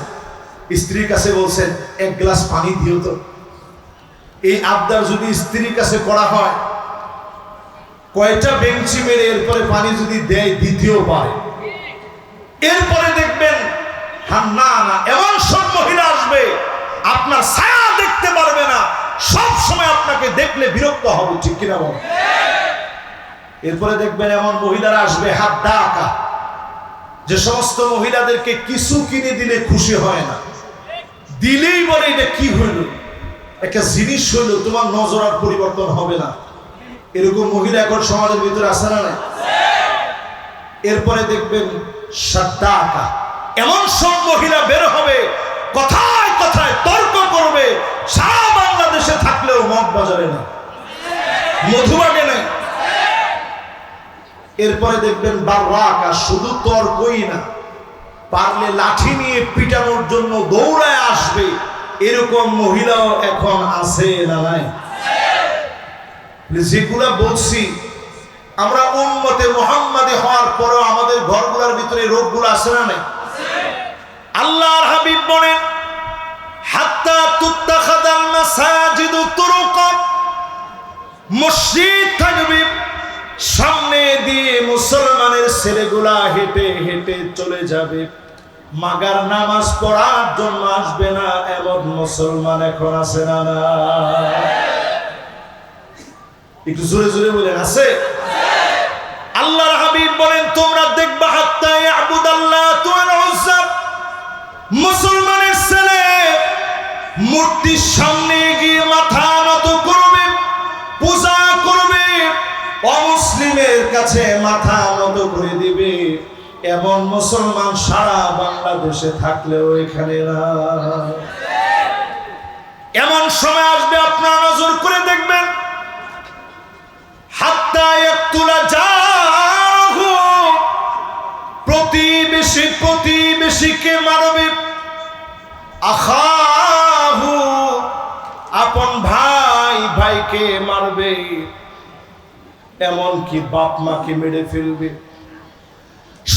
A: স্ত্রীর কাছে বলছেন এক গ্লাস পানি দিও তো। এই আবদার যদি স্ত্রীর কাছে করা হয়, কয়টা বেঞ্চি মেরে এরপরে পানি যদি দেয় দিতেও পারে। এরপরে দেখবেন না, এমন সব মহিলা আসবে আপনার ছায়া দেখতে পারবে না, সব সময় আপনাকে দেখলে বিরক্ত হবে, ঠিক কিনা বল? এরপরে দেখবেন এমন মহিলারা আসবে হাত ডাকা, যে সমস্ত মহিলাদেরকে কিছু কিনে দিলে খুশি হয় না, দিলেই বলে এটা কি হইল, একটা জিনিস হইল, তোমার নজর আর পরিবর্তন হবে না। এরকম মহিলা এখন সমাজের ভিতরে আসে না? এরপরে দেখবেন সাদ্দাকা, এমন সব মহিলা বের হবে, কথায় কথায় তর্ক করবে, সারা বাংলাদেশে থাকলেও মদ বাজারে না, মধুবাগে নাই। এরপরে দেখবেন বাররাকা, শুধু তর্কই না, পারলে লাঠি নিয়ে পিটানোর জন্য দৌড়ায় আসবে। এরকম মহিলাও এখন আছে না নাই? যেগুলা বলছি, আমরা উম্মতে মুহাম্মাদী হওয়ার পরেও আমাদের ঘরগুলোর ভিতরে রোগগুলো আছে না নাই? আল্লাহর হাবিব বলেন, হাত্তা তুত্তাখাদাল মাসাজিদু তুরুকা, মসজিদ থাকবে, সামনে দিয়ে মুসলমানের ছেলেগুলা হেঁটে হেঁটে চলে যাবে, মাগার নামাজ পড়ার জন্য আসবে না, এমন মুসলমান এখন আছে না? একটু জোরে জোরে বলেন, আছে? আল্লাহর হাবিব বলেন, তোমরা দেখবা হাত্তা ইয়াবুদাল্লাহ ওয়াল উজ্জা, মুসলমানের ছেলে মূর্তির সামনে গিয়ে মাথা নত করবে, পূজা করবে, অমুসলিমের কাছে মাথা নত করে দিবে, এমন মুসলমান সারা বাংলাদেশে থাকলেও এখানে না। এমন সময় আসবে, আপনারা নজর করে দেখবেন, হাত্তা ইয়াকতুলা জাহু, প্রতিবেশী প্রতিবেশীকে মারবে, আখাহু, আপন ভাই ভাইকে মারবে, এমনকি বাপ মাকে মেরে ফেলবে,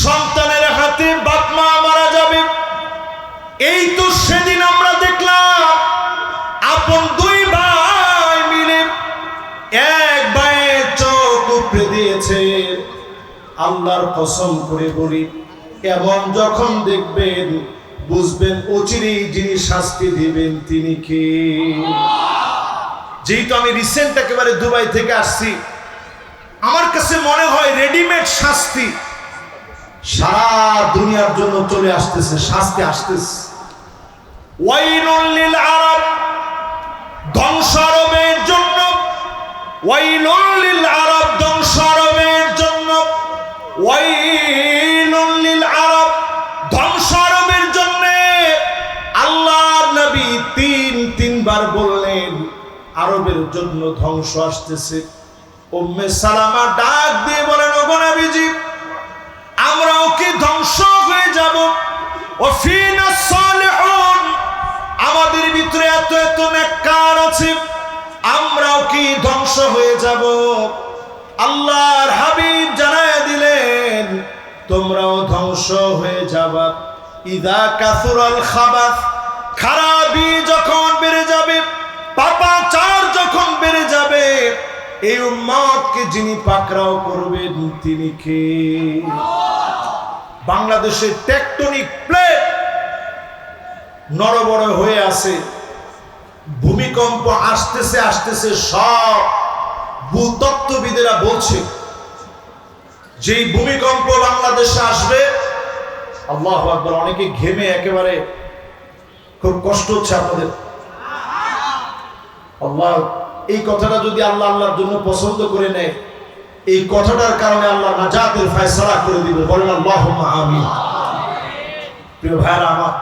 A: সন্তানের হাতে বাপ মা মারা যাবে। এই তো সেদিন আমরা দেখলাম, আপন দুই ভাই মিলে এক ভাইয়ের চোখ উপড়ে দিয়েছে। আল্লাহর কসম করে বলি, এমন যখন দেখবেন বুঝবেন অচিরেই যিনি শাস্তি দিবেন তিনি কে। যেহেতু আমি রিসেন্ট একেবারে দুবাই থেকে আসছি, আমার কাছে মনে হয় রেডিমেড শাস্তি সারা দুনিয়ার জন্য চলে আসতেছে, শাস্তি আসতেছে। ওয়াইলুল লিল আরব, ধ্বংস আরবের জন্য, ওয়াইলুল লিল আরব, ধ্বংস আরবের জন্য, ওয়াইলুল লিল আরব, ধ্বংস আরবের জন্য। আল্লাহর নবী তিনবার বললেন আরবের জন্য ধ্বংস আসতেছে। উম্মে সালামা ডাক দিয়ে বলেন, ওগো নবীজি, আমরাও কি ধ্বংস হয়ে যাব? ওয়াফিনা সালিহুন, আমাদের ভিতরে এত এত নেককার আছে, আমরাও কি ধ্বংস হয়ে যাব? আল্লাহর হাবিব জানায় দিলেন, তোমরাও ধ্বংস হয়ে যাবা। ইদা কাসুরাল খাবাস, খারাপি যখন বেড়ে যাবে, পাপাচার যখন বেড়ে যাবে, এই উম্মতকে যিনি পাকড়াও করবেন তিনি কে? বাংলাদেশের টেকটনিক প্লেট নড়বড় হয়ে আছে, ভূমিকম্প আসতেছে আসতেছে। সব ভূতত্ত্ববিদেরা বলছে যেই ভূমিকম্প বাংলাদেশে আসবে, আল্লাহু আকবার, অনেকে ঘেমে একেবারে খুব কষ্ট হচ্ছে আপনাদের। আল্লাহ এই কথাটা যদি আল্লাহ আল্লাহর জন্য পছন্দ করে নেয়, এই কথাটার কারণে আল্লাহ নাজাতের ফয়সালা করে দিবে। বলেন আল্লাহুম্মা আমিন। প্রিয় ভাইরা আমার,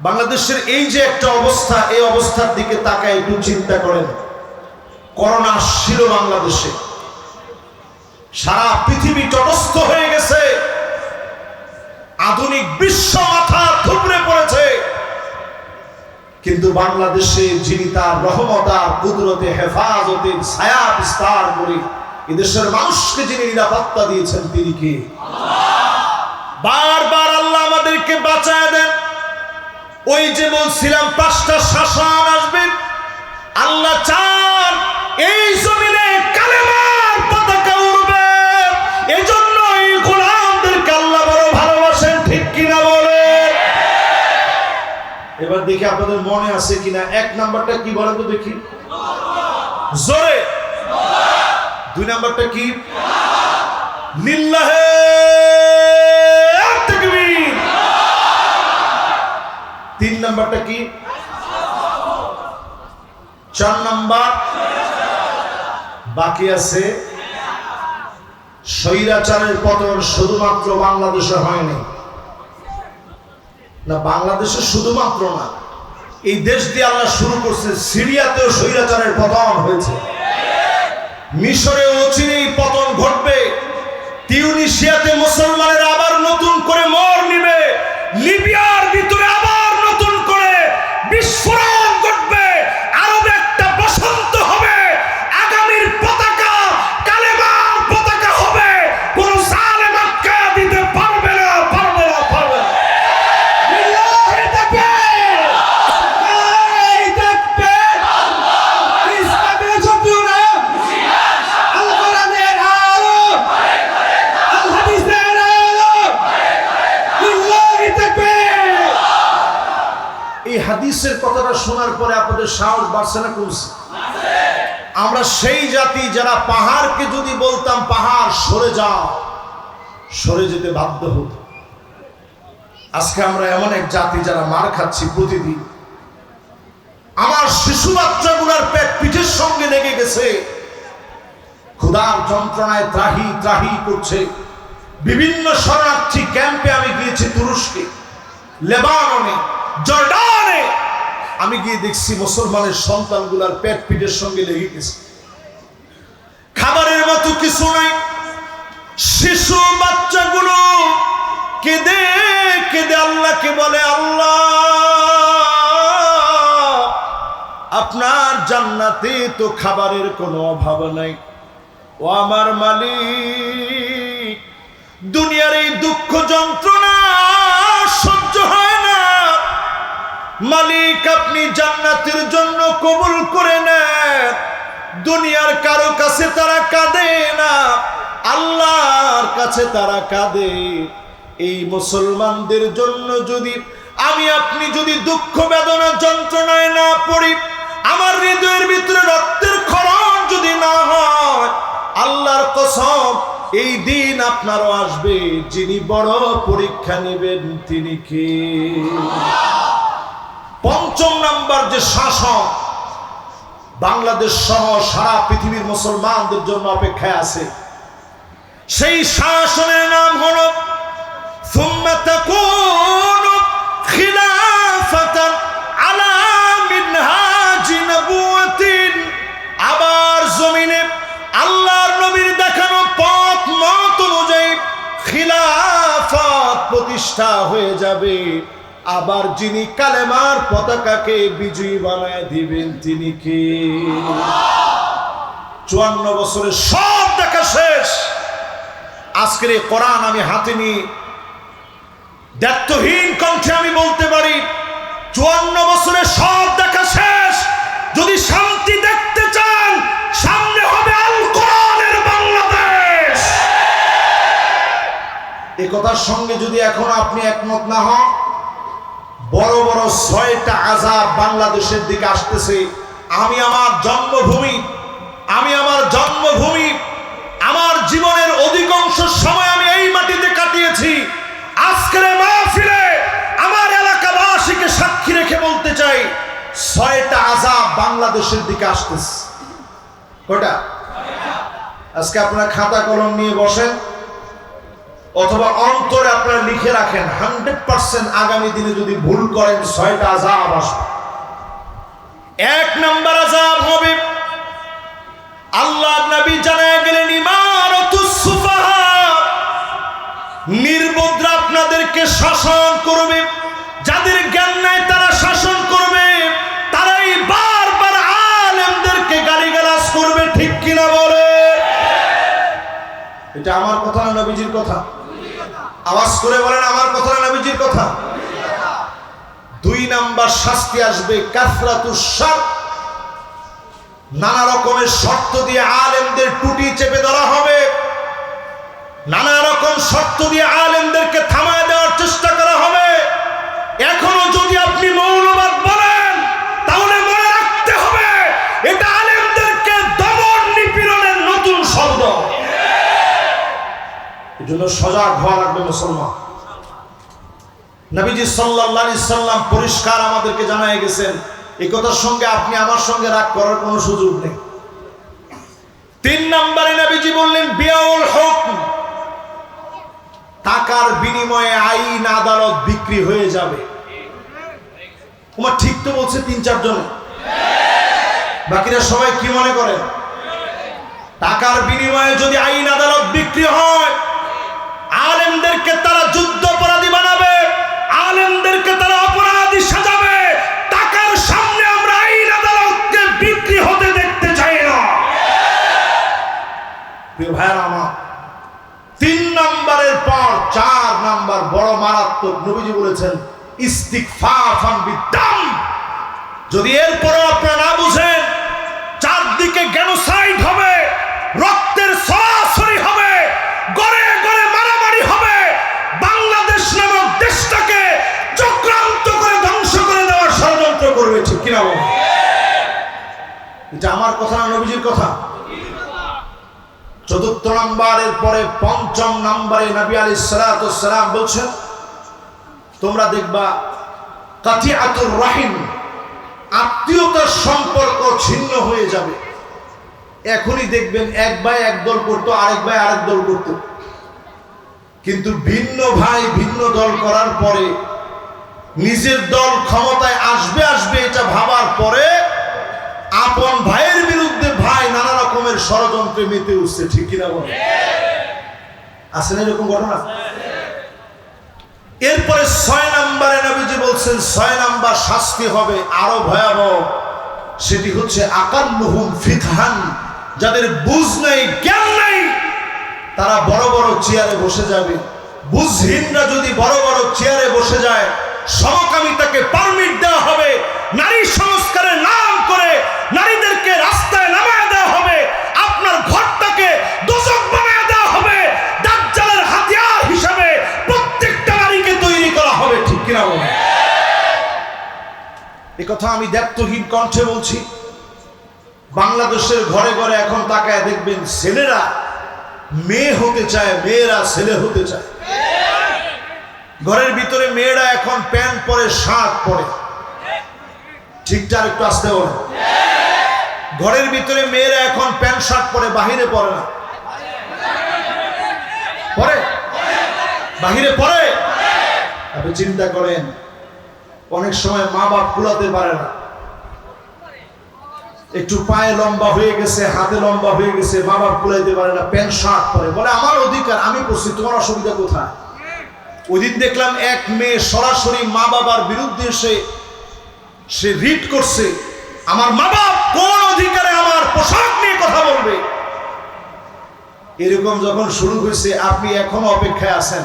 A: বাংলাদেশের এই যে একটা অবস্থা, এই অবস্থার দিকে তাকায় একটু চিন্তা করেন। করোনা আসছিল বাংলাদেশে, সারা পৃথিবী তটস্থ হয়ে গেছে, আধুনিক বিশ্ব মাথা থুবড়ে পড়েছে, কিন্তু বাংলাদেশে যিনি তার রহমত আর কুদরতে হেফাজতের ছায়া বিস্তার করে এদেশের মানুষকে যিনি নিরাপত্তা দিয়েছেন, তিনি কে? বারবার আল্লাহ আমাদেরকে বাঁচায় দেন। ওই যে বলছিলাম 5টা শাসন আসবে, আল্লাহ চান এই জমিনে কালেমার পতাকা উড়বে। এজন্য এই গোলামদেরকে আল্লাহ বড় ভালোবাসেন, ঠিক কিনা বলে? এবার দেখি আপনাদের মনে আছে কিনা। 1 নাম্বারটা কি বলেন তো দেখি, জোরে। 2 নাম্বারটা কি? লিল্লাহে তাকবীর। 3 নাম্বারটা কি? 4 নাম্বার বাকি আছে স্বৈরাচারের পতন। শুধুমাত্র বাংলাদেশে হয়নি না, বাংলাদেশে শুধুমাত্র না, এই দেশ দিয়ে আল্লাহ শুরু করছে। সিরিয়াতেও স্বৈরাচারের পতন হয়েছে, মিশরে অচিরেই পতন ঘটবে, তিউনিসিয়াতে মুসলমানের আবার নতুন করে মোড় নিবে, লিবিয়ার ভিতরে আবার নতুন করে বিস্ফোরণ ঘটবে, আরবে একটা বসন্ত হবে, আগামীর পতাকা কালেমার পতাকা হবে, কোন জালেম আটকা দিতে পারবে না, পারবে না, পারবে না। লিল্লাহি তাকবীর, এই তাকবীর, ইসলামের জন্য আল কোরআনের আলো, আল হাদিসের আলো, লিল্লাহি তাকবীর। এই হাদিসের কথাটা শোনার পরে আপনাদের সাহস বাড়ছে না কমছে? আমরা সেই জাতি যারা পাহাড়কে যদি বলতাম পাহাড় সরে যাও, সরে যেতে বাধ্য হতো। আজকে আমরা এমন এক জাতি যারা মার খাচ্ছি প্রতিদিন। আমার শিশু বাচ্চাগুলার পেট পিঠের সঙ্গে লেগে গেছে, ক্ষুধার যন্ত্রণায় ত্রাহি ত্রাহি করছে। বিভিন্ন শরণার্থী ক্যাম্পে আমি গিয়েছি, তুরস্কে, লেবাননে, জর্ডানে। আমি গিয়ে দেখছি মুসলমানের সন্তানগুলার পেট পিঠের সঙ্গে লেগে গেছে, খাবারের মতো কিছু নাই। শিশু বাচ্চাগুলো কেঁদে কেঁদে আল্লাহকে বলে, আল্লাহ আপনার জান্নাতে তো খাবারের কোনো অভাব নাই। ও আমার মালিক, দুনিয়ার এই দুঃখ যন্ত্রণা সহ্য হয় না। মালিক আপনি জান্নাতের জন্য কবুল করে নেন। দুনিয়ার কারো কাছে তারা কাঁদে না, আল্লাহর কাছে তারা কাঁদে। এই মুসলমানদের জন্য যদি আমি আপনি যদি দুঃখ বেদনা যন্ত্রণায় না পড়ি, আমার হৃদয়ের ভিতরে রক্তের ক্ষরণ যদি না হয়, আল্লাহর কসম এই দিন আপনারও আসবে, যিনি বড় পরীক্ষা নেবেন তিনি কে? 5ম নাম্বার যে শাসন বাংলাদেশ সহ সারা পৃথিবীর মুসলমানদের জন্য অপেক্ষায় আছে, সেই শাসনের নাম হলো সুম্মা তাকুনু খিলাফাতান আলা মিনহাজি নবুওয়াতিন। আবার জমিনে আল্লাহর নবীর দেখানো পথ মত অনুযায়ী খিলাফত প্রতিষ্ঠা হয়ে যাবে। আবার যিনি কালেমার পতাকাকে বিজয়ী বানায় দিবেন তিনি কে? 54 বছরের সব দেখা শেষ। আজকের এই কোরআন আমি হাতে নিয়ে দায়িত্বহীন কণ্ঠে আমি বলতে পারি, 54 বছরের সব দেখা শেষ। যদি শান্তি দেখতে চান, সামনে হবে আল কোরআনের বাংলাদেশ। এই কথার সঙ্গে যদি এখন আপনি একমত না হন, বড় বড় 6টা আযাব বাংলাদেশের দিকে আসতেছে। আমি আমার জন্মভূমি, জীবনের অধিকাংশ সময় আমি এই মাটিতে কাটিয়েছি। আজকের মাহফিলে আমার এলাকাবাসীকে সাক্ষী রেখে বলতে চাই, 6টা আযাব বাংলাদেশের দিকে আসতেছে। কয়টা? আজকে আপনারা খাতা কলম নিয়ে বসেন, অথবা অন্তরে আপনারা লিখে রাখেন, 100% আগামী দিনে যদি ভুল করেন 6টা আযাব আসবে। 1 নাম্বার আযাব হবে, আল্লাহ নবী জানায় গেলেন, ইমারাতুস সুফাহা, নির্বোধরা আপনাদেরকে শাসন করবে। যাদের জ্ঞান নাই তারা শাসন করবে, তারাই বারবার আলেমদেরকে গালিগালাজ করবে। ঠিক কিনা বলে? এটা আমার কথা না নবীজির কথা? আওয়াজ করে বলেন, আমার কথা না নবীজির কথা? 2 নাম্বার শাস্তি আসবে, কাসরাতুস শার, নানা রকমের শর্ত দিয়ে আলেমদের টুটি চেপে ধরা হবে। নানা রকম শর্ত দিয়ে আলেমদেরকে থামায় দেওয়ার চেষ্টা করা হবে। এখনো যদি আপনি মৌলবাদ বলেন, তাহলে মনে রাখতে হবে এটা আলেমদেরকে দমন নিপীড়নের নতুন শব্দ। এজন্য সজাগ হওয়া লাগবে মুসলমান। নবীজি সাল্লাল্লাহু আলাইহি সাল্লাম পরিষ্কার আমাদেরকে জানায় গেছেন, এই কথার সঙ্গে আপনি আমার সঙ্গে রাগ করার কোনো সুযোগ নেই। 3 নম্বরে নবীজি বললেন, বিয়াউল হুকম, টাকার বিনিময়ে আইন আদালত বিক্রি হয়ে যাবে। তোমার ঠিক তো বলছে 3-4 জন, বাকিরা সবাই কি মনে করে? টাকার বিনিময়ে যদি আইন আদালত বিক্রি হয়, আলেমদেরকে তারা যুদ্ধ অপরাধী বানাবে, আলেমদেরকে তারা অপরাধী সাজাবে। টাকার সামনে আমরা আইন আদালতকে বিক্রি হতে দেখতে চাই না। প্রিয় ভাইরা আমার, 3 নম্বরের পর 4 নম্বর বড় মারাত্মক। নবীজি বলেছেন, ইস্তিগফাফান বিদ্দাম। যদি এরপরও আপনারা না বুঝেন, চারদিকে জেনোসাইড হবে, রক্তের ছড়াছড়ি হবে, গড়ে গড়ে মারামারি হবে, বাংলাদেশ নামক দেশটাকে চক্রান্ত করে ধ্বংস করে দেওয়ার ষড়যন্ত্র করবে। ঠিক কিনা বল? এটা আমার কথা না নবীজির কথা? 4 নম্বরের পরে 5ম নম্বরে নবী আলাইহিস সালাতু ওয়াস সালাম বলছেন, তোমরা দেখবা কাতিআতুর রাহিম, আত্মীয়তার সম্পর্ক ছিন্ন হয়ে যাবে। এখনই দেখবেন এক ভাই এক দল করতো, আরেক ভাই আরেক দল করতো, কিন্তু ভিন্ন ভাই ভিন্ন দল করার পরে নিজের দল ক্ষমতায় আসবে আসবে এটা ভাবার পরে আপন ভাইয়ের বিরুদ্ধে ভাই নানা রকমের ষড়যন্ত্রে মেতে উঠছে। ঠিক কিনা বলে? আছে না এরকম ঘটনা? এরপরে 6 নম্বরে নবীজি বলছেন, 6 নম্বর শাস্তি হবে আরো ভয়াবহ। সেটি হচ্ছে আকাল্লুহুম ফিকহান, যাদের বুঝ নেই, জ্ঞান নেই, তারা বড় বড় চেয়ারে বসে যাবে। বুঝহীনরা যদি বড় বড় চেয়ারে বসে যায়, সমকামিতাকে পারমিট দেওয়া হবে, নারী সংস্কারের নাম করে নারীদেরকে রাস্তায় নামায় দেওয়া হবে, আপনার ঘরটাকে দোজখ বানায় দেওয়া হবে, দাজ্জালের হাতিয়ার হিসাবে প্রত্যেকটা নারীকে তৈরি করা হবে। ঠিক কিনা বলেন? এই কথা আমি দায়িত্বহীন কণ্ঠে বলছি। বাংলাদেশের ঘরে ঘরে এখন তাকায় দেখবেন, ছেলেরা মেয়ে হতে চায়, মেয়েরা ছেলে হতে চায়। ঘরের ভিতরে মেয়েরা এখন প্যান্ট পরে, শার্ট পরে। ঠিকঠাক একটু আসতে বলে। ঘরের ভিতরে মেয়েরা এখন প্যান্ট শার্ট পরে, বাহিরে পরে না। পরে? বাহিরে পরে? আপনি চিন্তা করেন, অনেক সময় মা বাপ কুলাতে পারে না, একটু পায়ে লম্বা হয়ে গেছে, হাতে লম্বা হয়ে গেছে, মা বাপ কুলাইতে পারে না, প্যান্ট শার্ট পরে, বলে আমার অধিকার, আমি করছি, তোমার অসুবিধা কোথায়? ওইদিন দেখলাম এক মেয়ে সরাসরি মা বাবার বিরুদ্ধে সে রিট করছে, আমার মা বাপ কোন অধিকারে আমার পোশাক নিয়ে কথা বলবে। এরকম যখন শুরু হয়েছে, আপনি এখনো অপেক্ষায় আছেন,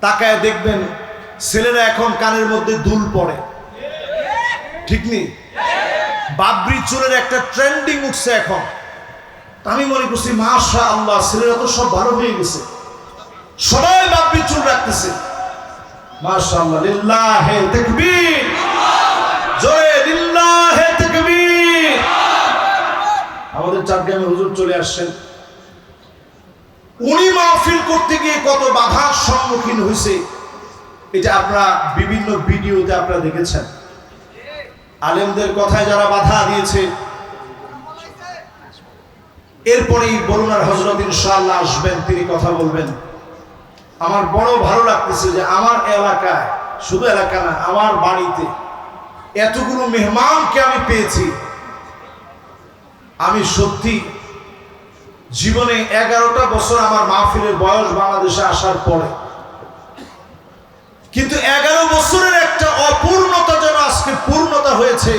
A: তাকায় দেখবেন ছেলেরা এখন কানের মধ্যে দুল পড়ে। ঠিক নেই? বাবরি চুলের একটা ট্রেন্ডিং উঠছে এখন। আমি মনে করছি মাশাআল্লাহ, ছেলেরা তো সব ভালো হয়ে গেছে, সবাই বাবরি চুল রাখতেছে। মাশাআল্লাহ, লিল্লাহে তাকবীর, জোরে লিল্লাহে তাকবীর। আমাদের চারগ্রামে হুজুর চলে আসছেন, উনি মাহফিল করতে গিয়ে কত বাধার সম্মুখীন হয়েছে, এটা আপনারা বিভিন্ন ভিডিওতে আপনারা দেখেছেন। আলেমদের কথায় যারা বাধা দিয়েছে, এরপরেই বরুণার হযরত ইনশাআল্লাহ আসবেন, তিনি কথা বলবেন। আমার বড় ভালো লাগতেছে যে আমার এলাকায়, শুধু এলাকা না, আমার বাড়িতে এতগুলো মেহমানকে আমি পেয়েছি। আমি সত্যি জীবনে 11টা বছর আমার মাহফিলের বয়স বাংলাদেশে আসার পরে, কিন্তু 11 বছরের একটা অপূর্ণতা যেন আজকে পূর্ণতা হয়েছে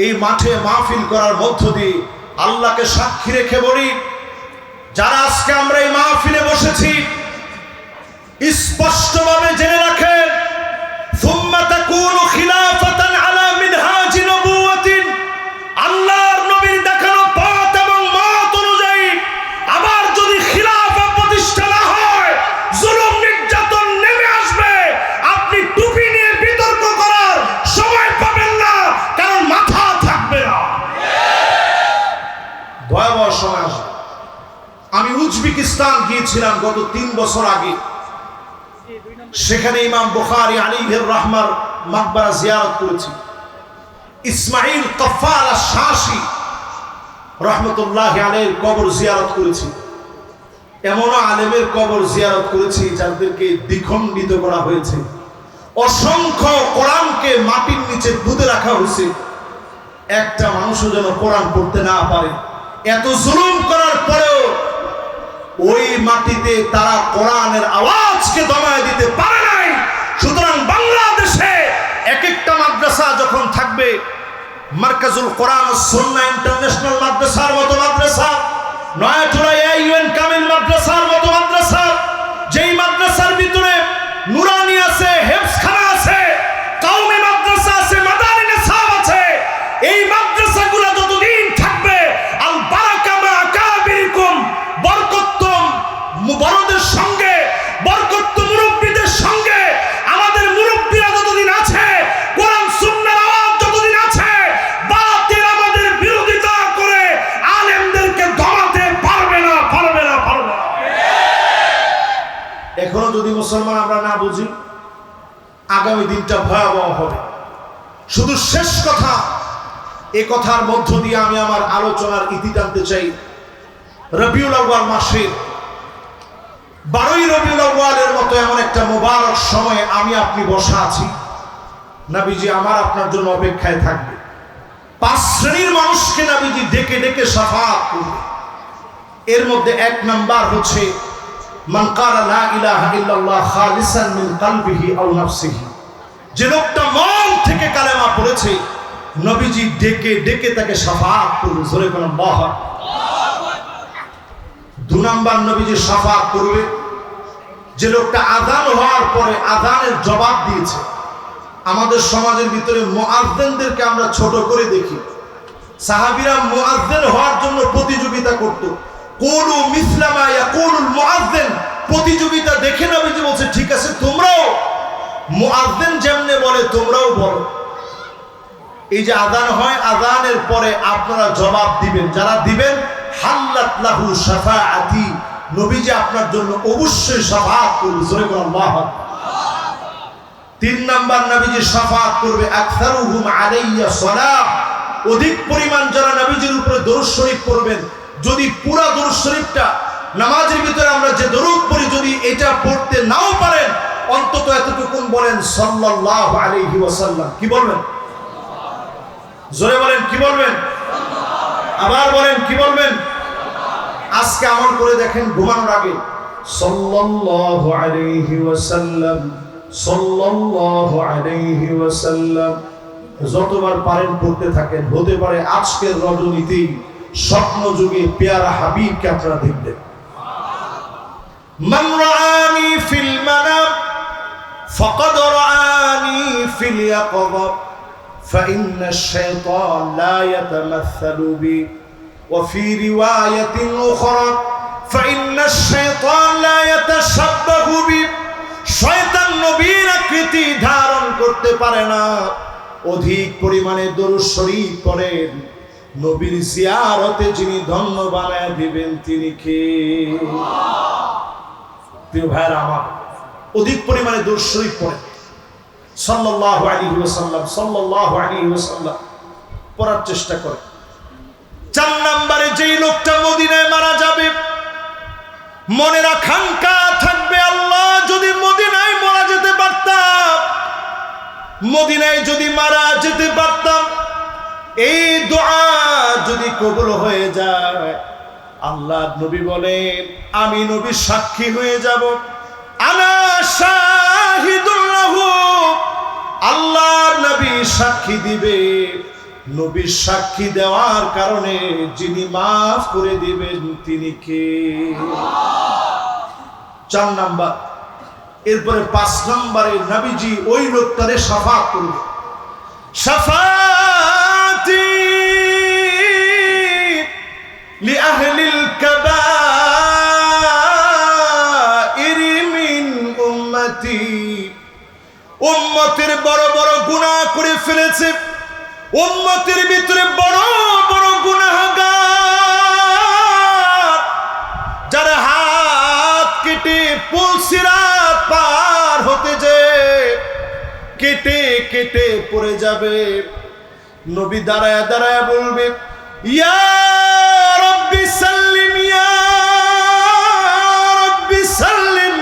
A: এই মাঠে মাহফিল করার মধ্য দিয়ে। আল্লাহকে সাক্ষী রেখে বলি, যারা আজকে আমরা এই মাহফিলে বসেছি, স্পষ্টভাবে জেনে রাখেন, সুম্মা তাকুনু খিলাফাতান আলা মিনহাজি নবুওয়াতিন, আল্লাহর নবীর দেখানো পথ এবং মত অনুযায়ী আবার যদি খিলাফা প্রতিষ্ঠা না হয়, জুলুম নির্যাতন নেমে আসবে। আপনি টুপি নিয়ে বিতর্ক করার সময় পাবেন না, কারণ মাথা থাকবে না। ভয়াবহ সময় আসবে। আমি উজবেকিস্তান গিয়েছিলাম গত 3 বছর আগে। সেখানে ইমাম বুখারী আলাইহির রাহমার মাকবারা জিয়ারত করেছি। ইসমাইল কাফফাল আশ-শাশি রাহমাতুল্লাহি আলাইহির কবর জিয়ারত করেছি। এমন আলেমের কবর জিয়ারত করেছি যাদেরকে দ্বিখণ্ডিত করা হয়েছে। অসংখ্য কোরআনকে মাটির নিচে পুঁতে রাখা হয়েছে, একটা মানুষও যেন কোরআন পড়তে না পারে। এত জুলুম করার পরেও ওই মাটিতে তারা কোরআনের আওয়াজকে দমায় দিতে পারে নাই। সুতরাং বাংলাদেশে এক একটা মাদ্রাসা যখন থাকবে, মার্কাজুল কোরআন ও সুন্নাহ ইন্টারন্যাশনাল মাদ্রাসার মতো মাদ্রাসা, নয়াটোলা ইউএন কামিল মাদ্রাসার মতো মাদ্রাসা, যেই মাদ্রাসার ভিতরে নুরানি আছে, হেফজখানা আছে, কওমি মাদ্রাসা আছে, মাদানী নিসাব আছে, এই মাদ্রাসাগুলো যতদিন থাকবে, আল বারাকা মা আকাবিরিকুম, বরকত বড়দের সঙ্গে, বরকত মুরব্বীদের সঙ্গে। আমাদের মুরব্বীরা যতদিন আছে, কোরআন সুন্নাহর আওয়াজ যতদিন আছে, বাতিল আমাদের বিরোধিতা করে আলেমদেরকে দমাতে পারবে না, পারবে না, পারবে না। এখনো যদি মুসলমান আমরা না বুঝি, আগামী দিনটা ভয়াবহ হবে। শুধু শেষ কথা, এই কথার মধ্য দিয়ে আমি আমার আলোচনার ইতি টানতে চাই। রবিউল আউয়াল মাসের 12ই রবিউল আউয়ালের মতো এমন একটা মোবারক সময়ে আমি আপনি বসা আছি। নবীজি আমার আপনার জন্য অপেক্ষায় থাকবে। 5 শ্রেণীর মানুষকে নবীজি ডেকে ডেকে শাফাআত করবে। এর মধ্যে 1 নাম্বার হচ্ছে মান ক্বালা লা ইলাহা ইল্লাল্লাহ খালিসান মিন কলবিহি আও নাফসিহি, যে লোকটা মন থেকে কালেমা পড়েছে, নবীজি ডেকে ডেকে তাকে শাফাআত করবে। জোরে কোন আল্লাহু আকবার। 2 নাম্বার নবীজি শাফাআত করবে যে লোকটা আযান হওয়ার পরে আযানের জবাব দিয়েছে। আমাদের সমাজের ভিতরে মুআজ্জিনদেরকে আমরা ছোট করে দেখি। সাহাবীরা মুআজ্জিন হওয়ার জন্য প্রতিযোগিতা করত। কুলু মিসলা মা ইয়াকুলুল মুআজ্জিন, প্রতিযোগিতা দেখে নবীজি বলছে, ঠিক আছে তোমরাও মুআজ্জিন যেমনে বলে তোমরাও বলো। এই যে আযান হয়, আযানের পরে আপনারা জবাব দিবেন। যারা দিবেন, হাল্লাত লাহু শাফাআতি, নবীজি আপনার জন্য অবশ্যই শাফাআত করবে। জোরে বলুন আল্লাহু আকবার। 3 নাম্বার নবীজি শাফাআত করবে আকসারুহুম আলাইয়া সালাহ, অধিক পরিমাণ যারা নবীজির উপরে দরুদ শরীফ পড়বেন। যদি পুরা দরুদ শরীফটা নামাজের ভিতরে আমরা যে দরুদ পড়ি, যদি এটা পড়তে নাও পারেন, অন্তত এতটুকু বলেন সাল্লাল্লাহু আলাইহি ওয়াসাল্লাম। কি বলবেন? জোরে বলেন, কি বলবেন? আবার বলেন, কি বলবেন? আজকে আমল করে দেখেন, ঘুমানোর আগে সাল্লাল্লাহু আলাইহি ওয়াসাল্লাম, সাল্লাল্লাহু আলাইহি ওয়াসাল্লাম যতবার পারেন পড়তে থাকেন। হতে পারে আজকের রজনীতেই স্বপ্ন যুগে পেয়ারা হাবিবকে আপনারা দেখবেন। মান রাআনি ফিল মানাম ফাকাদ রাআনি ফিল ইয়াকযা فإن الشيطان لا يتمثل بي وفي رواية أخرى فإن الشيطان لا يتشبه بي, শয়তান নবীর আকৃতি ধারণ করতে পারে না। অধিক পরিমাণে দরুদ শরীফ পড়েন, নবীর জিয়ারতে যিনি ধন্য বানায় দিবেন তিনি কে? প্রিয় ভাইরা আমার, অধিক পরিমাণে দরুদ শরীফ পড়েন সাল্লাল্লাহু আলাইহি ওয়াসাল্লাম, সাল্লাল্লাহু আলাইহি ওয়াসাল্লাম পড়ার চেষ্টা করেন। 4 নম্বরে যেই লোকটা মদিনায় মারা যাবে, মনের আকাঙ্ক্ষা থাকবে, আল্লাহ যদি মদিনায় মারা যেতে পারতাম, মদিনায় যদি মারা যেতে পারতাম, এই দোয়া যদি কবুল হয়ে যায়, আল্লাহ নবী বলেন আমি নবী সাক্ষী হয়ে যাব, আনা শাহিদুল্লাহু, আল্লাহর নবী সাক্ষী দিবে। নবীর সাক্ষী দেওয়ার কারণে যিনি মাফ করে দিবেন তিনি কে? 4 নাম্বার। এরপরে 5 নম্বরে নবীজি ওই লোকটারে শাফাত করবে। শাফাতি লিআহলিল কাবাইর মিন উম্মতি, উম্মতের বড় বড় গুনাহ করে ফেলেছে, উম্মতের ভিতরে বড় বড় গুনাহগার, যারা হাত কেটে পুল সিরাত পার হতে যে কেটে কেটে পড়ে যাবে, নবী দাঁড়ায় দাঁড়ায় বলবে ইয়া রাব্বি সাল্লিম, ইয়া রাব্বি সাল্লিম,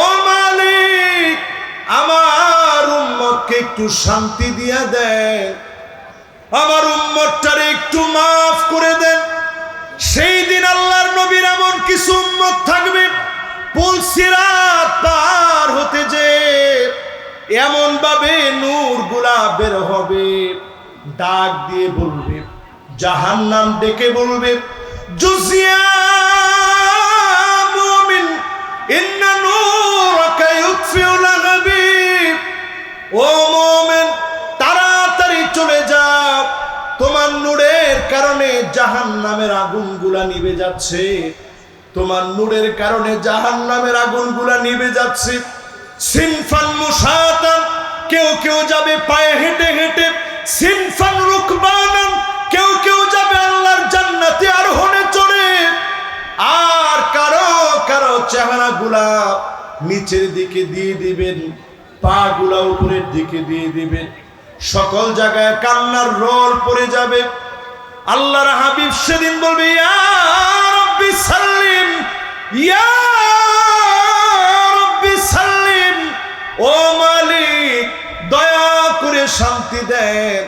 A: ও মালিক আমার উম্মতকে একটু শান্তি দিয়া দেন, আমার উম্মতটারে একটু মাফ করে দেন। সেই দিন আল্লাহর নবীর এমন কিছু উম্মত থাকবে, পুল সিরাত পার হতে যে এমন ভাবে নূর গুলা বের হবে, ডাক দিয়ে বলবে, জাহান্নাম ডেকে বলবে জুজিয়া মুমিন ইন্না নূরাকা ইউতফিউ লাহাবি, ও মুমিন তাড়াতাড়ি চলে যাও, তোমার নূরের কারণে জাহান্নামের আগুনগুলা নিভে যাচ্ছে, তোমার নূরের কারণে জাহান্নামের আগুনগুলা নিভে যাচ্ছে। সিনফান মুসাতান, কেউ কেউ যাবে পায়ে হেঁটে হেঁটে, সিনফান রুকবানান, কেউ কেউ যাবে আল্লাহর জান্নাতে আরোহণে চড়ে, আর কারো কারো চেহারাগুলা নিচের দিকে দিয়ে দিবেন, পা গুলা উপরের দিকে দিয়ে দিবেন, সকল জায়গায় কান্নার রোল পড়ে যাবে। আল্লাহর হাবিব সেদিন বলবে ইয়া রাব্বি সাল্লিম, ইয়া রাব্বি সাল্লিম, ও মালিক দয়া করে শান্তি দেন।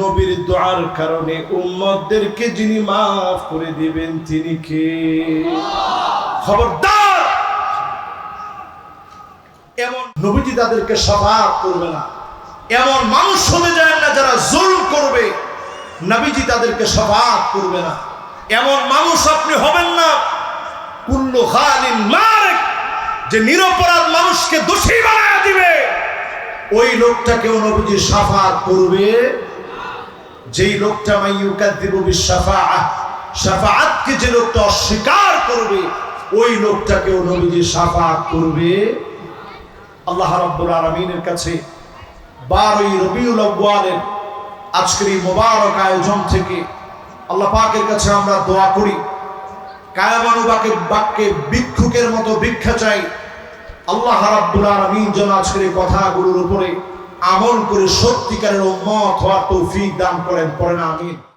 A: নবীর দোয়ার কারণে উম্মতদেরকে যিনি মাফ করে দিবেন তিনি কে? খবরদার, এমন নবীজি তাদেরকে শাফাআত করবে না, এমন মানুষ হতে যায় না যারা জুলম করবে, নবীজি তাদেরকে শাফাআত করবে না। এমন মানুষ আপনি হবেন না কুল্লু খালিন মারিক, যে নিরপরাধ মানুষকে দোষী বানায় দিবে, ওই লোকটাকেও নবীজি শাফাআত করবে। যেই লোকটা মাইয়ুকাযযিবু বিশ-শাফাআহ, শাফাআতকে যে লোকটা অস্বীকার করবে, ওই লোকটাকেও নবীজি শাফাআত করবে। আল্লাহ রাব্বুল আলামিনের কাছে 12ই রবিউল আউয়ালের আজকের এই মোবারক আয়োজন থেকে আল্লাহ পাকের কাছে আমরা দোয়া করি, কায়ামানুবাকে বাক্যে ভিক্ষুকের মতো ভিক্ষা চাই। আল্লাহ রাব্বুল আলামিন যেন আজকের এই কথাগুলোর উপরে আমল করে সত্যিকারের উম্মত হওয়ার তৌফিক দান করেন, পড়েন আমিন।